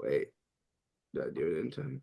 Wait, did I do it in time?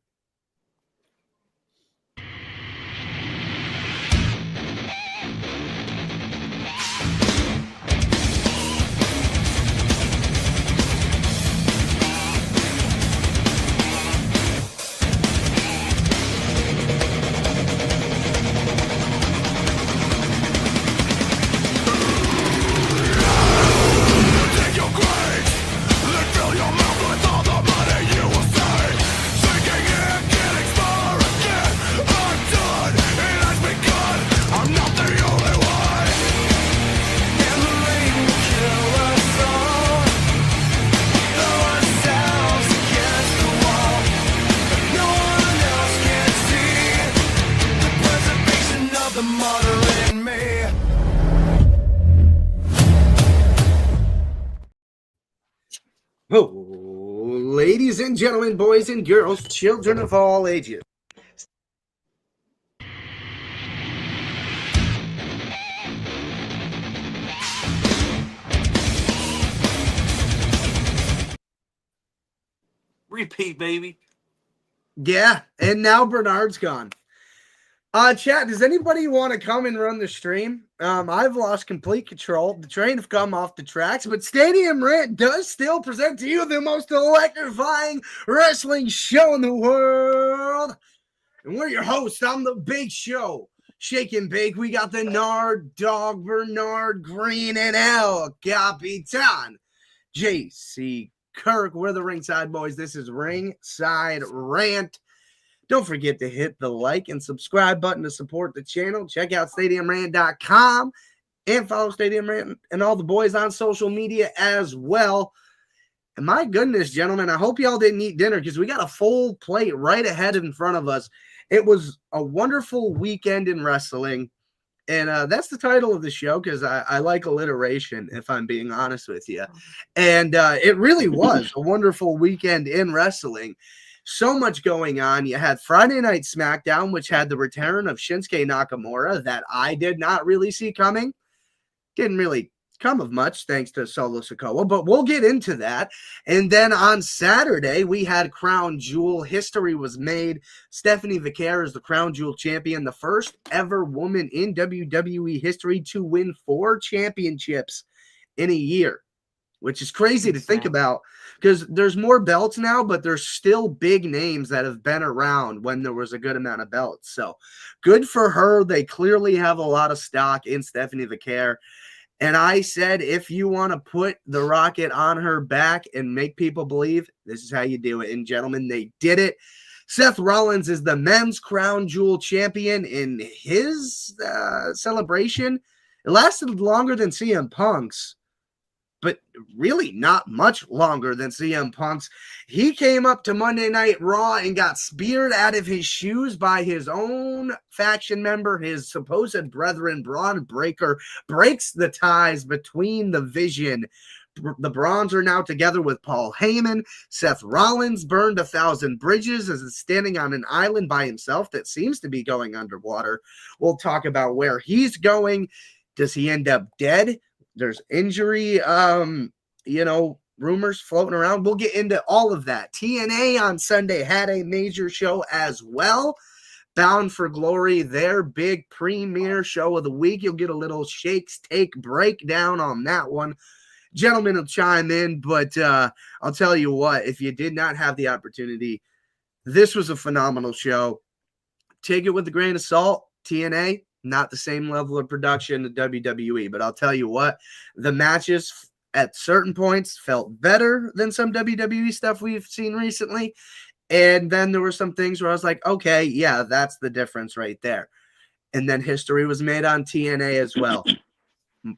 Oh, ladies and gentlemen, boys and girls, children of all ages. Repeat, baby. Yeah, and now Bernard's gone. Chat, does anybody want to come and run the stream? I've lost complete control. The train have come off the tracks, but Stadium Rant does still present to you the most electrifying wrestling show in the world. And we're your hosts. I'm the Big Show. Shake and Bake. We got the Nard Dog, Bernard Green, and El Capitan, JC Kirk. We're the Ringside Boys. This is Ringside Rant. Don't forget to hit the like and subscribe button to support the channel. Check out StadiumRant.com and follow Stadium Rant and all the boys on social media as well. And my goodness, gentlemen, I hope y'all didn't eat dinner because we got a full plate right ahead in front of us. It was a wonderful weekend in wrestling. And that's the title of the show because I like alliteration, if I'm being honest with you. And it really was a wonderful weekend in wrestling. So much going on. You had Friday Night SmackDown, which had the return of Shinsuke Nakamura that I did not really see coming. Didn't really come of much thanks to Solo Sikoa, but we'll get into that. And then on Saturday, we had Crown Jewel. History was made. Stephanie Vaquer is the Crown Jewel champion, the first ever woman in WWE history to win 4 championships in a year, which is crazy to think about because there's more belts now, but there's still big names that have been around when there was a good amount of belts. So good for her. They clearly have a lot of stock in Stephanie Vaquer. And I said, if you want to put the rocket on her back and make people believe, this is how you do it. And gentlemen, they did it. Seth Rollins is the men's Crown Jewel champion in his celebration. It lasted longer than CM Punk's, but really not much longer than CM Punk's. He came up to Monday Night Raw and got speared out of his shoes by his own faction member, his supposed brethren, Bron Breakker, breaks the ties between the Vision. The Brons are now together with Paul Heyman. Seth Rollins burned 1,000 bridges as it's standing on an island by himself that seems to be going underwater. We'll talk about where he's going. Does he end up dead? There's injury, rumors floating around. We'll get into all of that. TNA on Sunday had a major show as well. Bound for Glory, their big premiere show of the week. You'll get a little Shakes Take breakdown on that one. Gentlemen will chime in, but I'll tell you what, if you did not have the opportunity, this was a phenomenal show. Take it with a grain of salt. TNA, not the same level of production to WWE, but I'll tell you what, the matches at certain points felt better than some WWE stuff we've seen recently. And then there were some things where I was like, okay, yeah, that's the difference right there. And then history was made on TNA as well.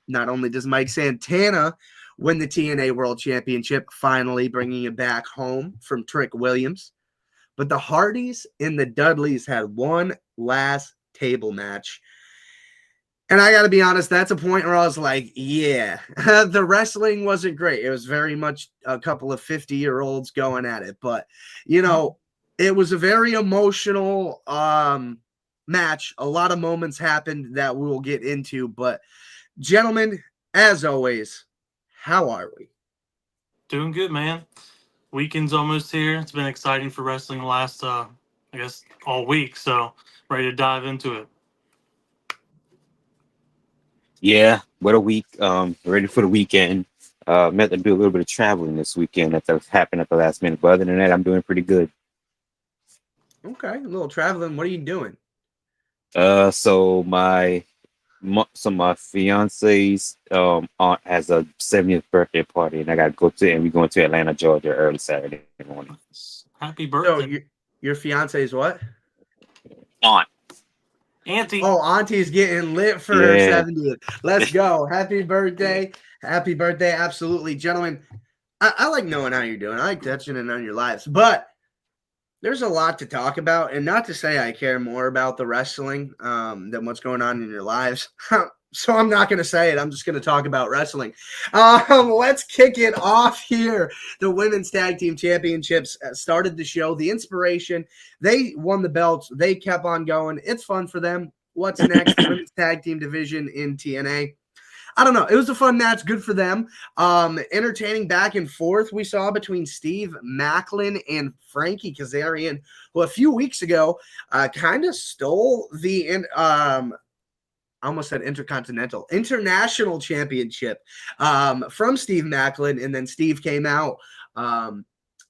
Not only does Mike Santana win the TNA World Championship, finally bringing it back home from Trick Williams, but the Hardys and the Dudleys had one last table match. And I got to be honest, that's a point where I was like, yeah, the wrestling wasn't great. It was very much a couple of 50-year-olds going at it. But, it was a very emotional match. A lot of moments happened that we will get into. But, gentlemen, as always, how are we? Doing good, man. Weekend's almost here. It's been exciting for wrestling the last, I guess, all week. So ready to dive into it. Yeah, what a week. Ready for the weekend. Meant to do a little bit of traveling this weekend that happened at the last minute. But other than that, I'm doing pretty good. Okay, a little traveling. What are you doing? So my fiance's aunt has a 70th birthday party, and I got to go to, and we're going to Atlanta, Georgia, early Saturday morning. Happy So birthday, your fiance is what? Aunt, Auntie. Oh, Auntie's getting lit for her yeah. 70th. Let's go. Happy birthday. Happy birthday. Absolutely. Gentlemen, I like knowing how you're doing. I like touching in on your lives. But there's a lot to talk about. And not to say I care more about the wrestling than what's going on in your lives. So I'm not going to say it. I'm just going to talk about wrestling. Let's kick it off here. The Women's Tag Team Championships started the show. The Inspiration, they won the belts. They kept on going. It's fun for them. What's next? The Women's Tag Team division in TNA. I don't know. It was a fun match. Good for them. Entertaining back and forth we saw between Steve Maclin and Frankie Kazarian, who a few weeks ago kind of stole the I almost said international championship from Steve Maclin. And then Steve came out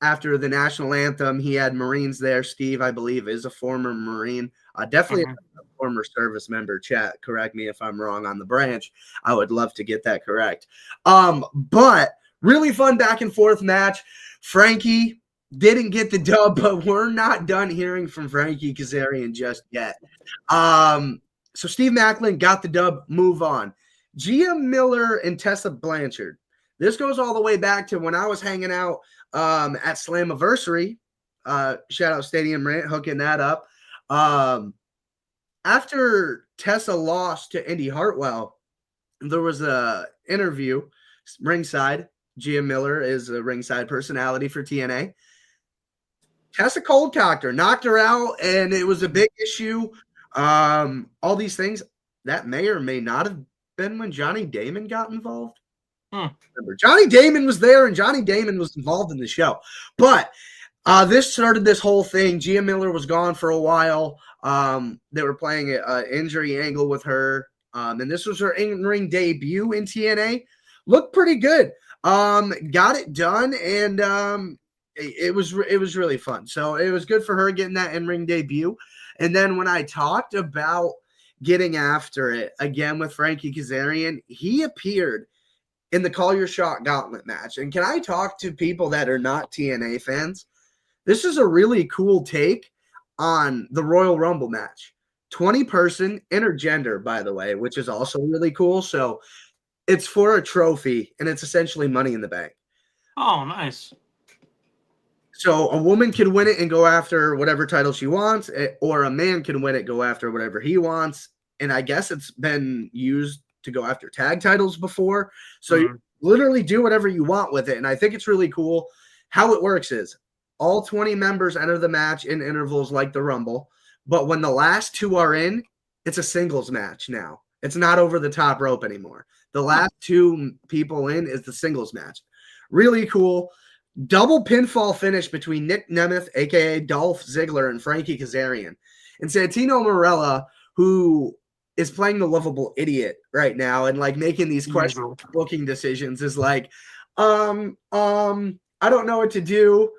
after the national anthem. He had Marines there. Steve, I believe, is a former Marine. Definitely Mhm. a former service member. Chat, correct me if I'm wrong on the branch. I would love to get that correct. But really fun back and forth match. Frankie didn't get the dub, but we're not done hearing from Frankie Kazarian just yet. So Steve Maclin got the dub, move on. Gia Miller and Tessa Blanchard. This goes all the way back to when I was hanging out at Slammiversary. Shout out Stadium Rant, hooking that up. After Tessa lost to Indy Hartwell, there was a interview ringside. Gia Miller is a ringside personality for TNA. Tessa cold cocked her, knocked her out, and it was a big issue. All these things that may or may not have been when Johnny Damon got involved. Hmm. Remember, Johnny Damon was there, and Johnny Damon was involved in the show. But this started this whole thing. Gia Miller was gone for a while. They were playing an injury angle with her, and this was her in-ring debut in TNA. Looked pretty good. Got it done, and it was really fun. So it was good for her getting that in-ring debut. And then when I talked about getting after it again with Frankie Kazarian, he appeared in the Call Your Shot Gauntlet match. And can I talk to people that are not TNA fans? This is a really cool take on the Royal Rumble match. 20-person, intergender, by the way, which is also really cool. So it's for a trophy, and it's essentially Money in the Bank. Oh, nice. So a woman can win it and go after whatever title she wants, or a man can win it, go after whatever he wants. And I guess it's been used to go after tag titles before. So you literally do whatever you want with it. And I think it's really cool. How it works is all 20 members enter the match in intervals like the Rumble. But when the last two are in, it's a singles match now. It's not over the top rope anymore. The last two people in is the singles match. Really cool. Double pinfall finish between Nick Nemeth, a.k.a. Dolph Ziggler, and Frankie Kazarian. And Santino Marella, who is playing the lovable idiot right now and like making these questionable booking decisions, is like, I don't know what to do.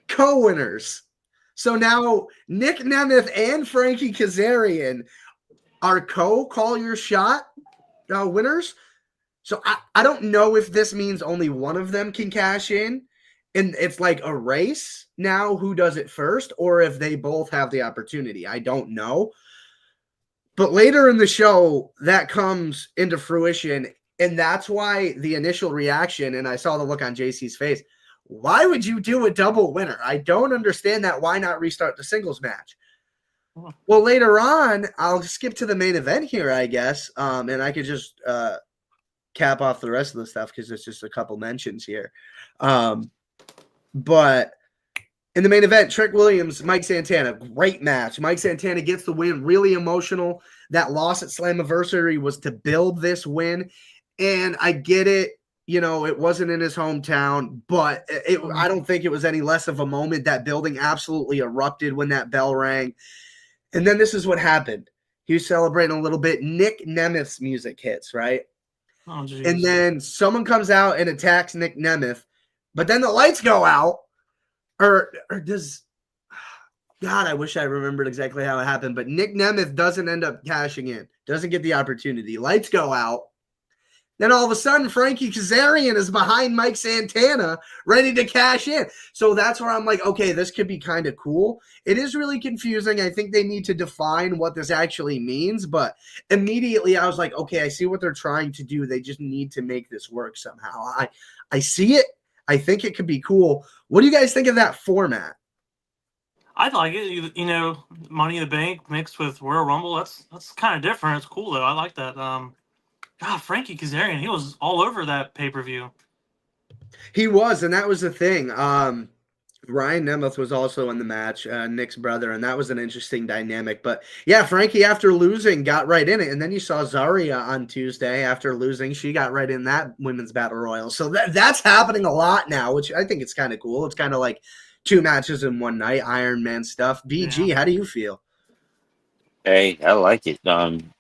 Co-winners. So now Nick Nemeth and Frankie Kazarian are call your shot winners. So I don't know if this means only one of them can cash in and it's like a race now who does it first, or if they both have the opportunity. I don't know. But later in the show, that comes into fruition. And that's why the initial reaction, and I saw the look on JC's face, why would you do a double winner? I don't understand that. Why not restart the singles match? Well, later on, I'll skip to the main event here, I guess. And I could just cap off the rest of the stuff because it's just a couple mentions here. But in the main event, Trick Williams, Mike Santana, great match. Mike Santana gets the win, really emotional. That loss at Slammiversary was to build this win. And I get it. it wasn't in his hometown, but I don't think it was any less of a moment. That building absolutely erupted when that bell rang. And then this is what happened. He was celebrating a little bit. Nick Nemeth's music hits, right? Oh, geez. And then someone comes out and attacks Nick Nemeth, but then the lights go out. Or does God, I wish I remembered exactly how it happened, but Nick Nemeth doesn't end up cashing in, doesn't get the opportunity. Lights go out. Then all of a sudden, Frankie Kazarian is behind Mike Santana, ready to cash in. So that's where I'm like, okay, this could be kind of cool. It is really confusing. I think they need to define what this actually means. But immediately I was like, okay, I see what they're trying to do. They just need to make this work somehow. I see it. I think it could be cool. What do you guys think of that format? I like it. Money in the Bank mixed with Royal Rumble. That's kind of different. It's cool though. I like that. God, Frankie Kazarian, he was all over that pay-per-view. He was, and that was the thing. Ryan Nemeth was also in the match, Nick's brother, and that was an interesting dynamic. But yeah, Frankie, after losing, got right in it. And then you saw Zarya on Tuesday after losing. She got right in that women's battle royal. So that's happening a lot now, which I think it's kind of cool. It's kind of like 2 matches in one night, Iron Man stuff. BG, Yeah. How do you feel? Hey, I like it.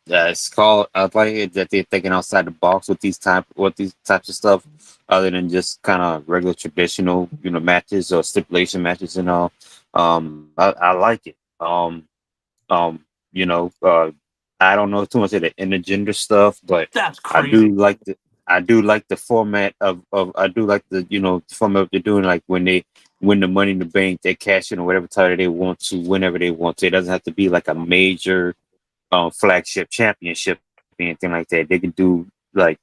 It's called. I like it that they're thinking outside the box with these types of stuff, other than just kind of regular traditional, matches or stipulation matches and all. I like it. I don't know too much of the intergender stuff, but That's I crazy. do like the format of I do like the format they're doing, like when they win the Money in the Bank, they cash in or whatever title they want to, whenever they want to. It doesn't have to be like a major flagship championship or anything like that. They can do like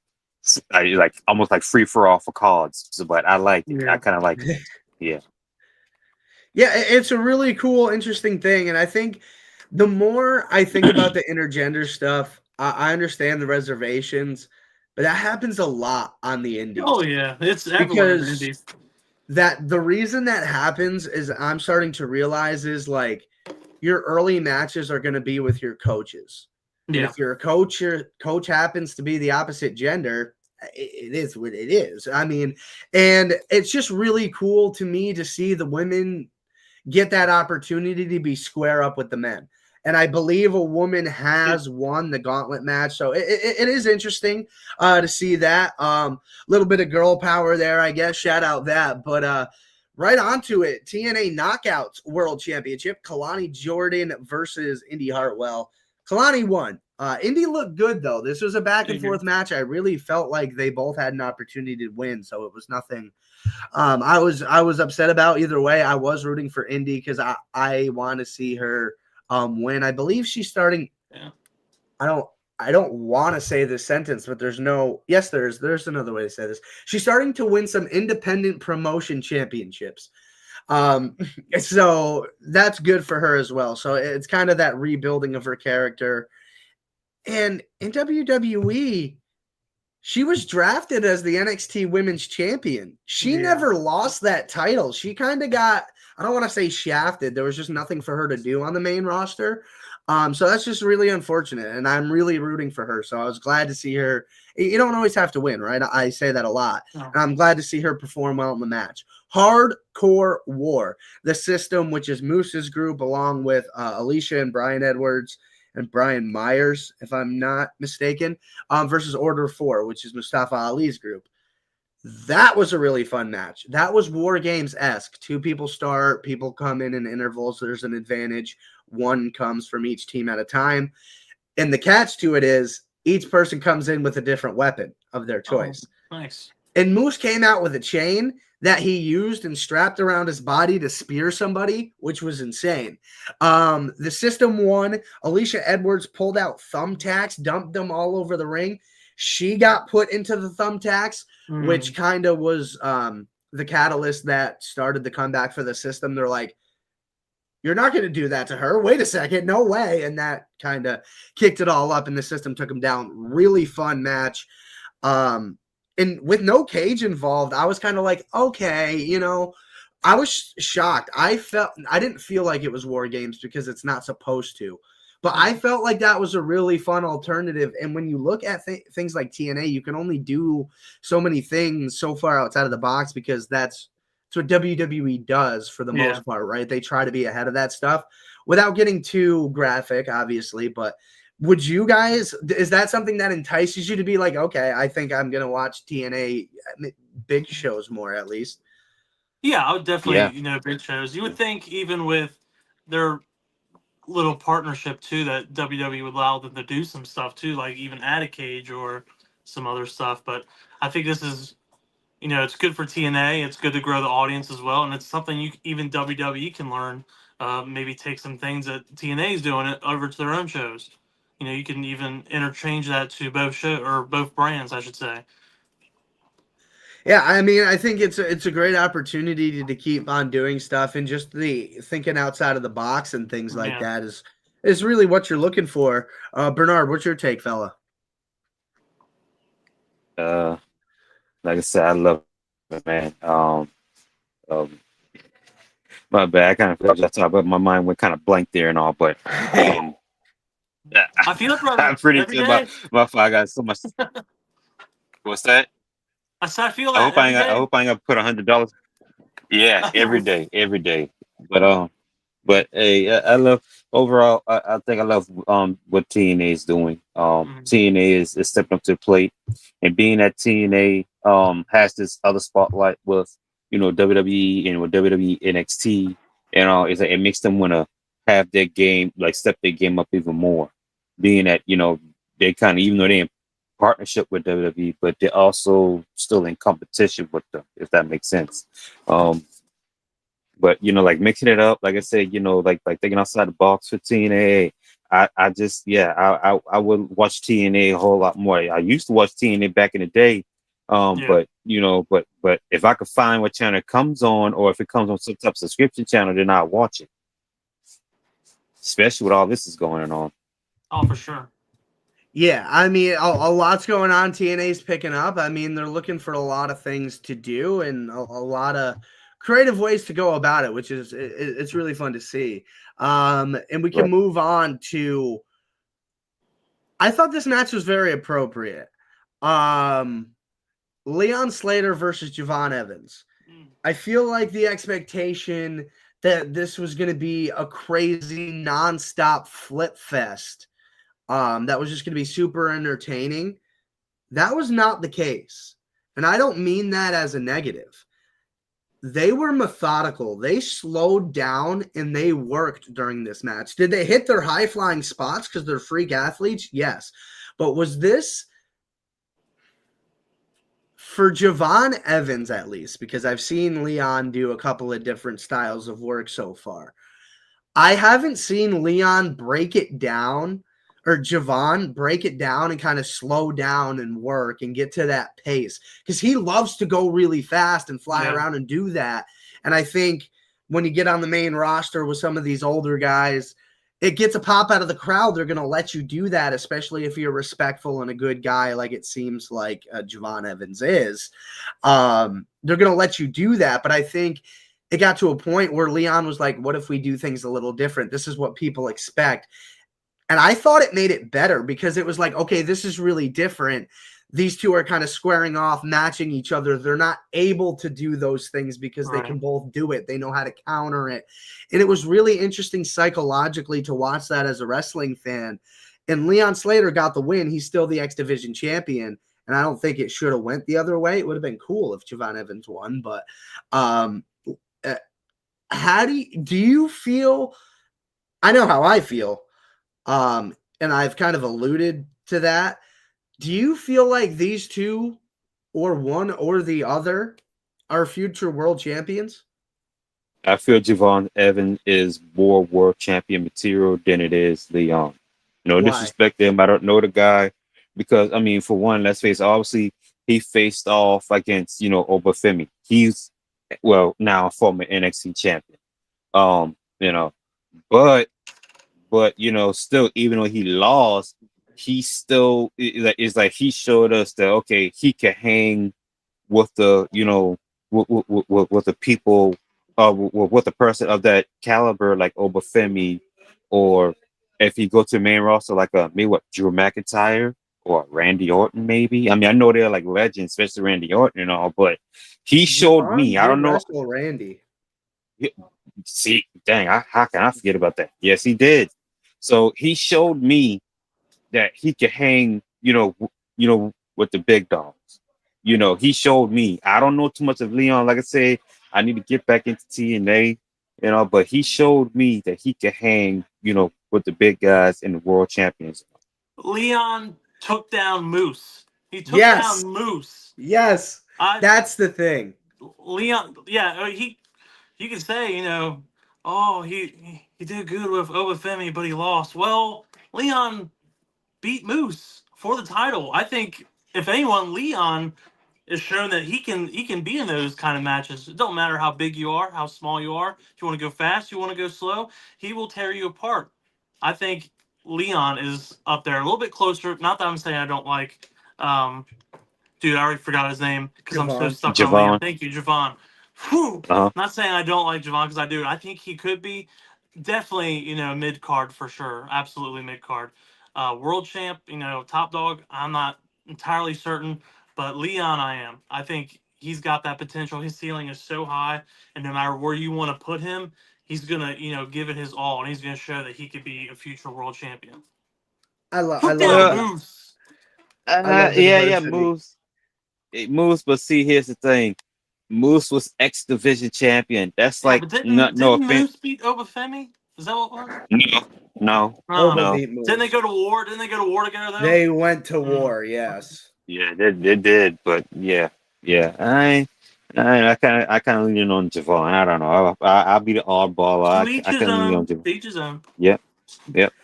almost like free for all for cards. So, but I like it. Yeah. I kind of like it. Yeah. Yeah, it's a really cool, interesting thing. And I think the more I think about the intergender stuff, I understand the reservations, but that happens a lot on the indies. Oh yeah, it's everywhere in the Because Indies. that the reason that happens is I'm starting to realize is like your early matches are going to be with your coaches. And Yeah. if your coach happens to be the opposite gender, it is what it is. I mean, and it's just really cool to me to see the women get that opportunity to be square up with the men. And I believe a woman has won the gauntlet match. So it is interesting to see that. Little bit of girl power there, I guess. Shout out that. But right onto it, TNA Knockouts World Championship. Kalani Jordan versus Indy Hartwell. Kalani won. Indy looked good, though. This was a back-and-forth match. I really felt like they both had an opportunity to win, so it was nothing I was upset about either way. I was rooting for Indy because I want to see her win. I believe she's starting. Yeah. I don't want to say this sentence, but there's another way to say this. She's starting to win some independent promotion championships. So that's good for her as well. So it's kind of that rebuilding of her character. And in WWE, she was drafted as the NXT Women's Champion. She never lost that title. She kind of got, I don't want to say shafted. There was just nothing for her to do on the main roster. So that's just really unfortunate. And I'm really rooting for her. So I was glad to see her. You don't always have to win, right? I say that a lot. No. And I'm glad to see her perform well in the match. Hardcore War, the system, which is Moose's group, along with Alicia and Brian Edwards and Brian Myers, if I'm not mistaken, versus Order 4, which is Mustafa Ali's group. That was a really fun match. That was War Games-esque. 2 people start, people come in intervals. There's an advantage. 1 comes from each team at a time. And the catch to it is each person comes in with a different weapon of their choice. Oh, nice. And Moose came out with a chain that he used and strapped around his body to spear somebody, which was insane. The system won. Alicia Edwards pulled out thumbtacks, dumped them all over the ring. She got put into the thumbtacks, which kind of was the catalyst that started the comeback for the system. They're like, you're not going to do that to her. Wait a second. No way. And that kind of kicked it all up, and the system took him down. Really fun match. And with no cage involved, I was kind of like, okay, I was shocked. I didn't feel like it was War Games because it's not supposed to. But I felt like that was a really fun alternative. And when you look at things like TNA, you can only do so many things so far outside of the box because that's what WWE does for the most part, right? They try to be ahead of that stuff without getting too graphic, obviously. But would you guys, is that something that entices you to be like, okay, I think I'm going to watch TNA big shows more at least? Yeah, I would definitely, big shows. You would think even with their little partnership too that WWE would allow them to do some stuff too, like even add a cage or some other stuff. But I think this is, it's good for TNA. It's good to grow the audience as well, and it's something even WWE can learn. Maybe take some things that TNA is doing it over to their own shows. You can even interchange that to both brands, I should say. Yeah, I mean, I think it's a great opportunity to keep on doing stuff, and just the thinking outside of the box and things like that is really what you're looking for. Bernard, what's your take, fella? Like I said, I love it, man. My bad. I kind of forgot to talk, but my mind went kind of blank there and all. But I feel it, brother. I'm pretty sure my I got so much. What's that? I said I feel I that. I hope I ain't gonna put $100. Yeah, every day. But hey, I love overall. I think I love what TNA is doing. TNA is stepping up to the plate, and being that TNA has this other spotlight with WWE and with WWE NXT, and is it makes them want to have their game, like step their game up even more. Being that they kind of, even though they're in partnership with WWE, but they're also still in competition with them, if that makes sense. But like mixing it up, like I said, like thinking outside the box for TNA. I just I would watch TNA a whole lot more. I used to watch TNA back in the day, but but if I could find what channel it comes on, or if it comes on some type of subscription channel, then I'll watch it. Especially with all this is going on. Oh, for sure. Yeah, I mean, a lot's going on. TNA's picking up. I mean, they're looking for a lot of things to do and a lot of creative ways to go about it, which is it's really fun to see. And we can move on to. I thought this match was very appropriate. Leon Slater versus Javon Evans. I feel like the expectation that this was going to be a crazy nonstop flip fest. That was just going to be super entertaining. That was not the case. And I don't mean that as a negative. They were methodical. They slowed down and they worked during this match. Did they hit their high-flying spots because they're freak athletes? Yes. But was this, for Javon Evans at least, because I've seen Leon do a couple of different styles of work so far, I haven't seen Leon break it down, or Javon break it down and kind of slow down and work and get to that pace, because he loves to go really fast and fly around and do that. And I think when you get on the main roster with some of these older guys, it gets a pop out of the crowd. They're going to let you do that, especially if you're respectful and a good guy, like it seems like Javon Evans is. They're going to let you do that. But I think it got to a point where Leon was like, what if we do things a little different? This is what people expect. And I thought it made it better, because it was like, okay, this is really different. These two are kind of squaring off, matching each other. They're not able to do those things because they can both do it. They know how to counter it. And it was really interesting psychologically to watch that as a wrestling fan. And Leon Slater got the win. He's still the X Division champion. And I don't think it should have went the other way. It would have been cool if Javon Evans won. But how do you feel? I know how I feel. And I've kind of alluded to that. Do you feel like these two, or one or the other, are future world champions? I feel Javon Evans is more world champion material than it is Leon. No disrespect to him. I don't know the guy, because, I mean, for one, let's face it, obviously he faced off against, Obafemi. He's, now a former NXT champion. But still, even though he lost, he still is like he showed us that, okay, he can hang with the with the people, with the person of that caliber, like Obafemi or if he go to the main roster, like maybe what Drew McIntyre or Randy Orton, maybe. I mean, I know they're like legends, especially Randy Orton and all, but he showed Javon me. I did don't know. wrestle Randy. See, dang, how can I forget about that? Yes, he did. So he showed me that he could hang, with the big dogs. He showed me. I don't know too much of Leon. Like I said, I need to get back into TNA, but he showed me that he could hang, with the big guys and the world champions. Leon took down Moose. He took Yes. down Moose. Yes. That's the thing. Leon, yeah, you could say, oh, he did good with Obafemi, but he lost. Well, Leon beat Moose for the title. I think if anyone, Leon is shown that he can be in those kind of matches. It don't matter how big you are, how small you are. If you want to go fast, you want to go slow, he will tear you apart. I think Leon is up there a little bit closer. Not that I'm saying I don't like dude, I already forgot his name because I'm so stuck on Leon. Thank you, Javon. Whew. Not saying I don't like Javon because I do. I think he could be definitely, mid card for sure. Absolutely mid card. World champ, top dog. I'm not entirely certain, but Leon, I am. I think he's got that potential. His ceiling is so high, and no matter where you want to put him, he's gonna, give it his all, and he's gonna show that he could be a future world champion. I love Moose. Moose. It moves, but see, here's the thing. Moose was X Division champion. That's like didn't Moose beat Obafemi? Is that what it was? No. Didn't they go to war? Didn't they go to war together though? They went to war, yes. Yeah, they did, but yeah. I kind of lean on Javon. I don't know. I'll be the oddball. I kind of lean on Javon. Each his own. Yep.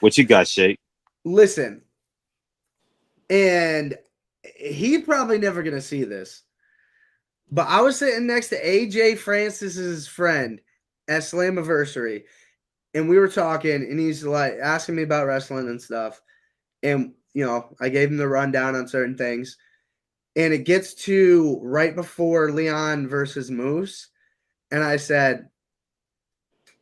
What you got, Shay? Listen, and he probably never gonna see this, but I was sitting next to AJ Francis's friend at Slammiversary, and we were talking, and he's like asking me about wrestling and stuff, and I gave him the rundown on certain things, and it gets to right before Leon versus Moose, and I said,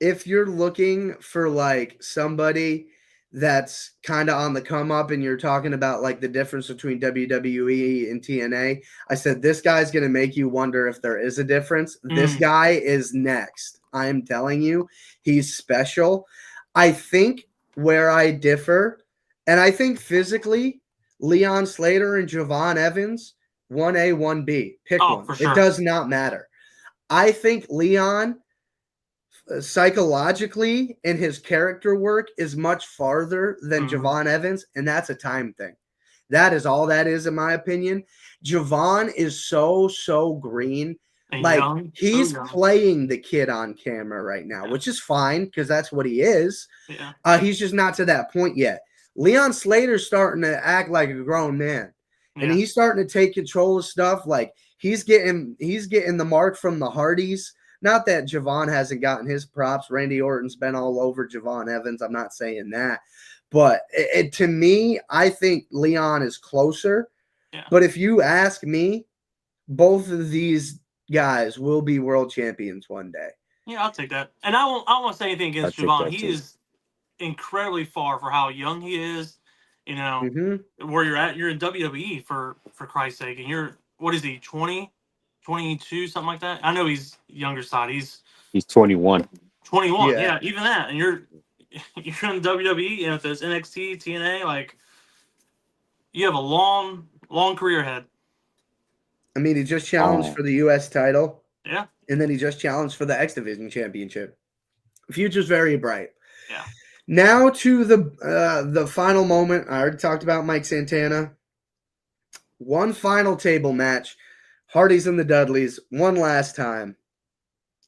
if you're looking for like somebody that's kind of on the come up and you're talking about like the difference between WWE and TNA, I said, this guy's going to make you wonder if there is a difference. This guy is next. I am telling you, he's special. I think where I differ, and I think physically, Leon Slater and Javon Evans, 1A, 1B. Pick one. For sure. It does not matter. I think Leon psychologically and his character work is much farther than Javon Evans, and that's a time thing. That is all that is, in my opinion. Javon is so green. And like young. He's playing the kid on camera right now, which is fine because that's what he is. Yeah. He's just not to that point yet. Leon Slater's starting to act like a grown man. Yeah. And he's starting to take control of stuff. Like he's getting the mark from the Hardys. Not that Javon hasn't gotten his props. Randy Orton's been all over Javon Evans. I'm not saying that. But to me, I think Leon is closer. Yeah. But if you ask me, both of these guys will be world champions one day. Yeah, I'll take that. And I won't say anything against Javon. He is incredibly far for how young he is. Where you're at. You're in WWE for Christ's sake. And you're, what is he, 20? 22, something like that. I know he's younger side. He's 21. 21, yeah, even that. And you're in WWE, if there's NXT, TNA, like you have a long career ahead. I mean, he just challenged for the U.S. title. Yeah. And then he just challenged for the X Division Championship. Future's very bright. Yeah. Now to the final moment. I already talked about Mike Santana. One final table match. Hardys and the Dudleys, one last time.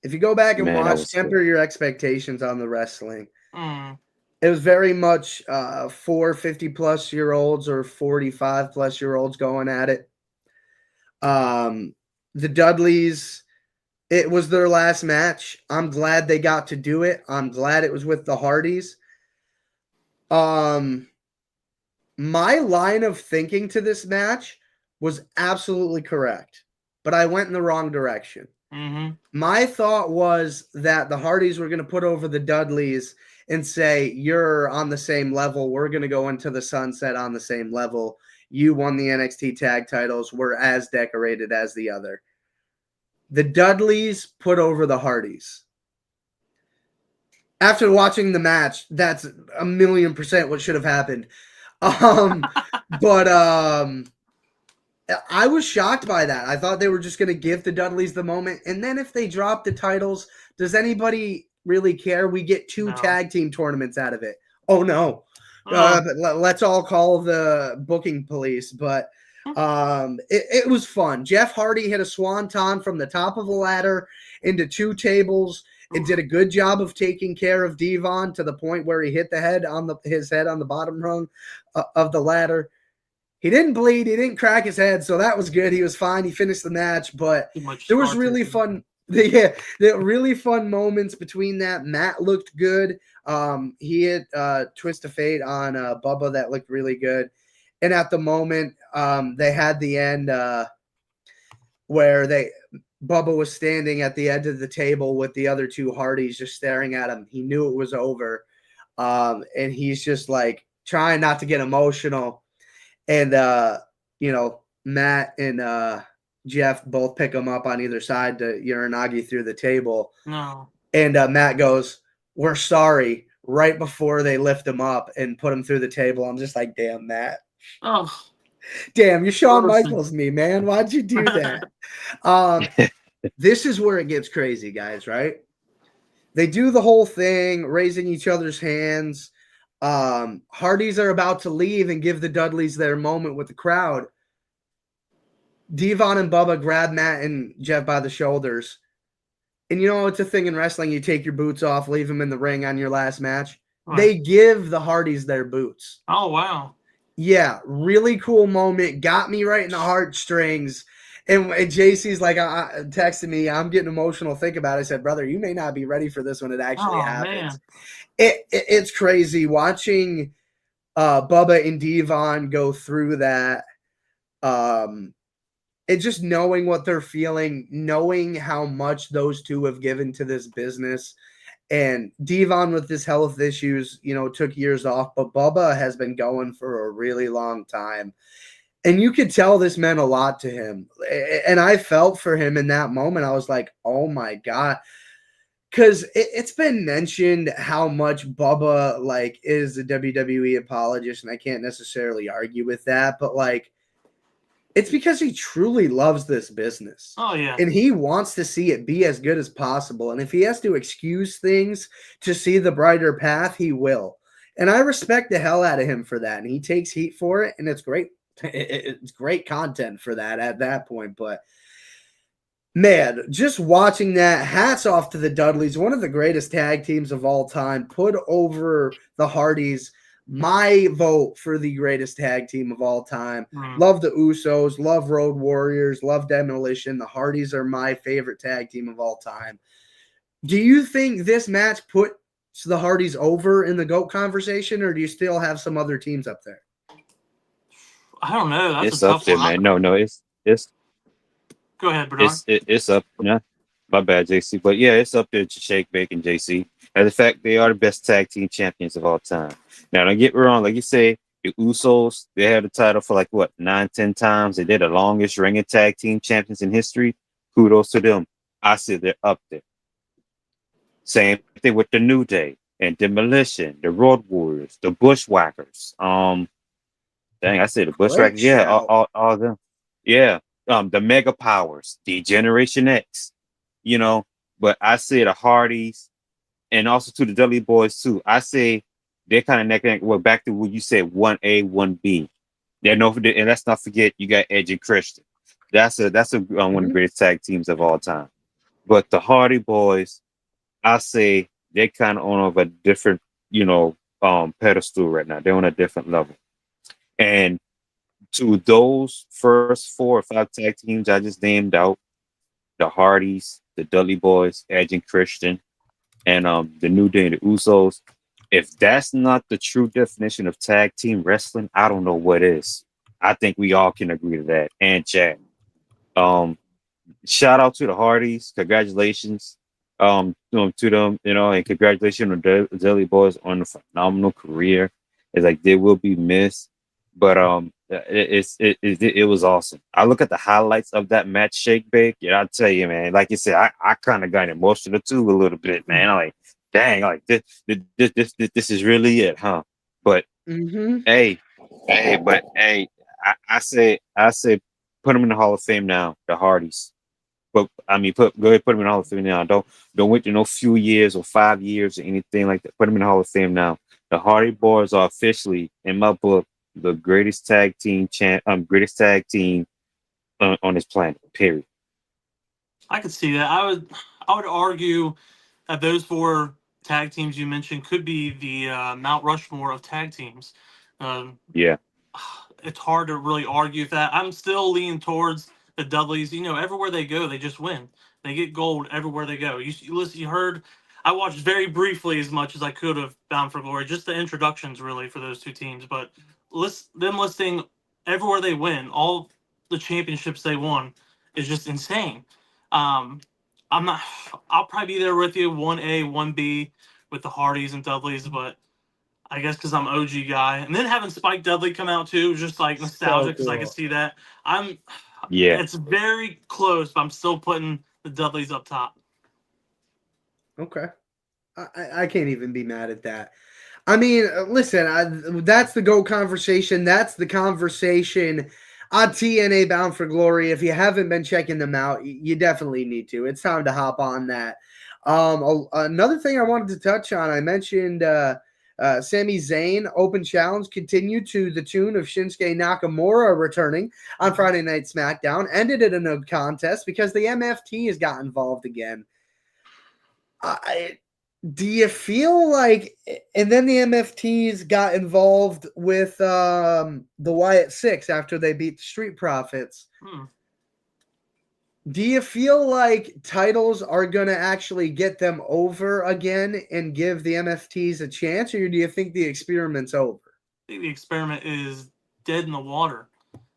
If you go back and watch, temper your expectations on the wrestling. It was very much 4 50-plus-year-olds or 45-plus-year-olds going at it. The Dudleys, it was their last match. I'm glad they got to do it. I'm glad it was with the Hardys. My line of thinking to this match was absolutely correct, but I went in the wrong direction. My thought was that the Hardys were going to put over the Dudleys and say, you're on the same level. We're going to go into the sunset on the same level. You won the NXT tag titles. We're as decorated as the other. The Dudleys put over the Hardys. After watching the match, that's 1,000,000% what should have happened. But I was shocked by that. I thought they were just going to give the Dudleys the moment. And then if they drop the titles, does anybody really care? We get 2 tag team tournaments out of it. Oh, no. Let's all call the booking police. But it was fun. Jeff Hardy hit a swanton from the top of the ladder into 2 tables and did a good job of taking care of Devon to the point where he hit his head on the bottom rung of the ladder. He didn't bleed. He didn't crack his head, so that was good. He was fine. He finished the match, but there was really fun. Yeah, there were really fun moments between that. Matt looked good. He hit Twist of Fate on Bubba that looked really good. And at the moment, they had the end where Bubba was standing at the end of the table with the other 2 Hardys just staring at him. He knew it was over, and he's just like trying not to get emotional. And, Matt and Jeff both pick him up on either side to Uranagi through the table. No. And Matt goes, "We're sorry," right before they lift him up and put him through the table. I'm just like, damn, Matt. Oh. Damn, you're Shawn Michaels me, man. Why'd you do that? This is where it gets crazy, guys, right? They do the whole thing, raising each other's hands. Hardys are about to leave and give the Dudleys their moment with the crowd. Devon and Bubba grab Matt and Jeff by the shoulders. And it's a thing in wrestling. You take your boots off, leave them in the ring on your last match. Right. They give the Hardys their boots. Oh, wow. Yeah, really cool moment. Got me right in the heartstrings. And JC's like, texting me, I'm getting emotional. Think about it. I said, brother, you may not be ready for this when it actually happens. Man. It's crazy watching Bubba and Devon go through that. It's just knowing what they're feeling, knowing how much those 2 have given to this business. And Devon with his health issues, took years off, but Bubba has been going for a really long time. And you could tell this meant a lot to him. And I felt for him in that moment. I was like, oh my God. Because it's been mentioned how much Bubba is a WWE apologist, and I can't necessarily argue with that, but it's because he truly loves this business. Oh yeah, and he wants to see it be as good as possible. And if he has to excuse things to see the brighter path, he will. And I respect the hell out of him for that. And he takes heat for it, and it's great. It's great content for that at that point, but. Man, just watching that, hats off to the Dudleys, one of the greatest tag teams of all time, put over the Hardys. My vote for the greatest tag team of all time. Love the Usos, love Road Warriors, love Demolition. The Hardys are my favorite tag team of all time. Do you think this match puts the Hardys over in the GOAT conversation, or do you still have some other teams up there? I don't know. That's it's a tough up there, one. Man. No, it's. Go ahead, Bernard. It's up. Yeah, my bad, JC. But yeah, it's up there to Shake, Bake, and JC. And the fact they are the best tag team champions of all time. Now, don't get me wrong. Like you say, the Usos, they had the title for 9, 10 times. They're the longest reigning tag team champions in history. Kudos to them. I say they're up there. Same thing with the New Day and Demolition, the Road Warriors, the Bushwhackers. I said the Bushwhackers. Yeah, all of them. Yeah. The Mega Powers, the Generation X, but I say the Hardys and also to the Dudley Boys too. I say they're kind of neck and neck. Well, back to what you said, 1A, 1B. And let's not forget you got Edge and Christian. That's one of the greatest tag teams of all time. But the Hardy Boys, I say they're kind of on a different, pedestal right now. They're on a different level. And to those first 4 or 5 tag teams I just named out, the Hardys, the Dudley Boys, Edge and Christian, and the New Day and the Usos, if that's not the true definition of tag team wrestling, I don't know what is. I think we all can agree to that. And Chad. shout out to the Hardys. Congratulations, to them, and congratulations on the Dudley Boys on a phenomenal career. It's like they will be missed, but it was awesome. I look at the highlights of that match, Shake Bake, and I tell you, man, like you said, I kind of got emotional too a little bit, man. I'm like, dang, like this is really it, huh? But hey, but hey, I say, put them in the Hall of Fame now, the Hardys. But I mean, go ahead, put them in the Hall of Fame now. Don't wait to no few years or 5 years or anything like that. Put them in the Hall of Fame now. The Hardy Boys are officially, in my book, the greatest tag team on this planet. Period. I could see that. I would argue that those 4 tag teams you mentioned could be the Mount Rushmore of tag teams. Um, Yeah. it's hard to really argue with that. I'm still leaning towards the Dudleys. Everywhere they go, they just win. They get gold everywhere they go. You heard. I watched very briefly as much as I could of Bound for Glory, just the introductions really for those 2 teams. But them listing everywhere they win, all the championships they won, is just insane. I'm not. I'll probably be there with you, 1A, 1B, with the Hardys and Dudleys, but I guess because I'm OG guy, and then having Spike Dudley come out too, just like nostalgia because I can see that. Yeah. It's very close, but I'm still putting the Dudleys up top. Okay, I can't even be mad at that. I mean, listen, that's the GOAT conversation. That's the conversation on TNA Bound for Glory. If you haven't been checking them out, you definitely need to. It's time to hop on that. Another thing I wanted to touch on, I mentioned Sami Zayn Open Challenge continued to the tune of Shinsuke Nakamura returning on Friday Night SmackDown. Ended it in a contest because the MFT has got involved again. Do you feel like, and then the MFTs got involved with the Wyatt Six after they beat the Street Profits. Do you feel like titles are going to actually get them over again and give the MFTs a chance, or do you think the experiment's over? I think the experiment is dead in the water.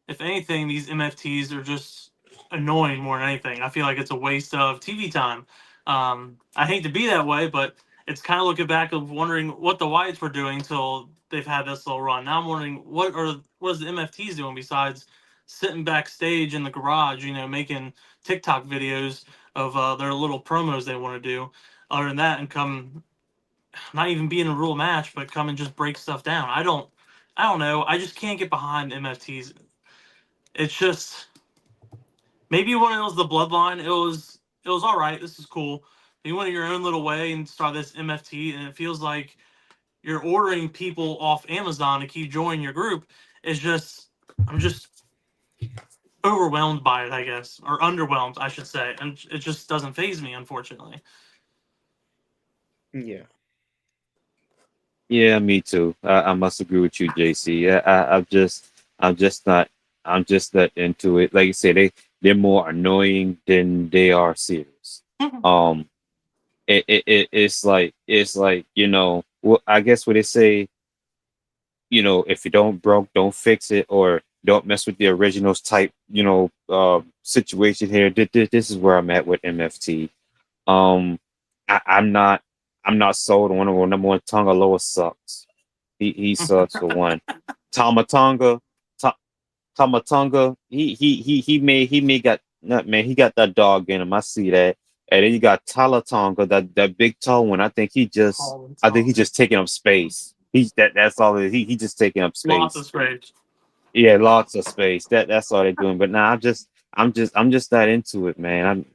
If anything, these MFTs are just annoying more than anything. I feel like it's a waste of TV time. I hate to be that way, but it's kind of looking back of wondering what the Wyatts were doing until they've had this little run. Now I'm wondering what is the MFTs doing besides sitting backstage in the garage, making TikTok videos of their little promos they want to do. Other than that, and come not even be in a real match, but come and just break stuff down. I don't know. I just can't get behind MFTs. It's just maybe when it was the Bloodline, it was all right. This is cool. You went your own little way and start this MFT, and it feels like you're ordering people off Amazon to keep joining your group. I'm just overwhelmed by it, I guess, or underwhelmed, I should say, and it just doesn't faze me, unfortunately. Yeah. Yeah, me too. I must agree with you, JC. I'm just not into it. Like you said, they're more annoying than they are serious. It's like well, I guess what they say, if you don't broke, don't fix it, or don't mess with the originals type, situation here. This is where I'm at with MFT. I'm not sold on number one. Tonga Loa sucks. He sucks for one. Tamatonga, Tamatonga. He got he got that dog in him. I see that. And then you got Talatonga, that big tall one. I think he's just taking up space. That's all it is. He just taking up space. Lots of space. Yeah, lots of space. That's all they're doing. But now I'm just not into it, man.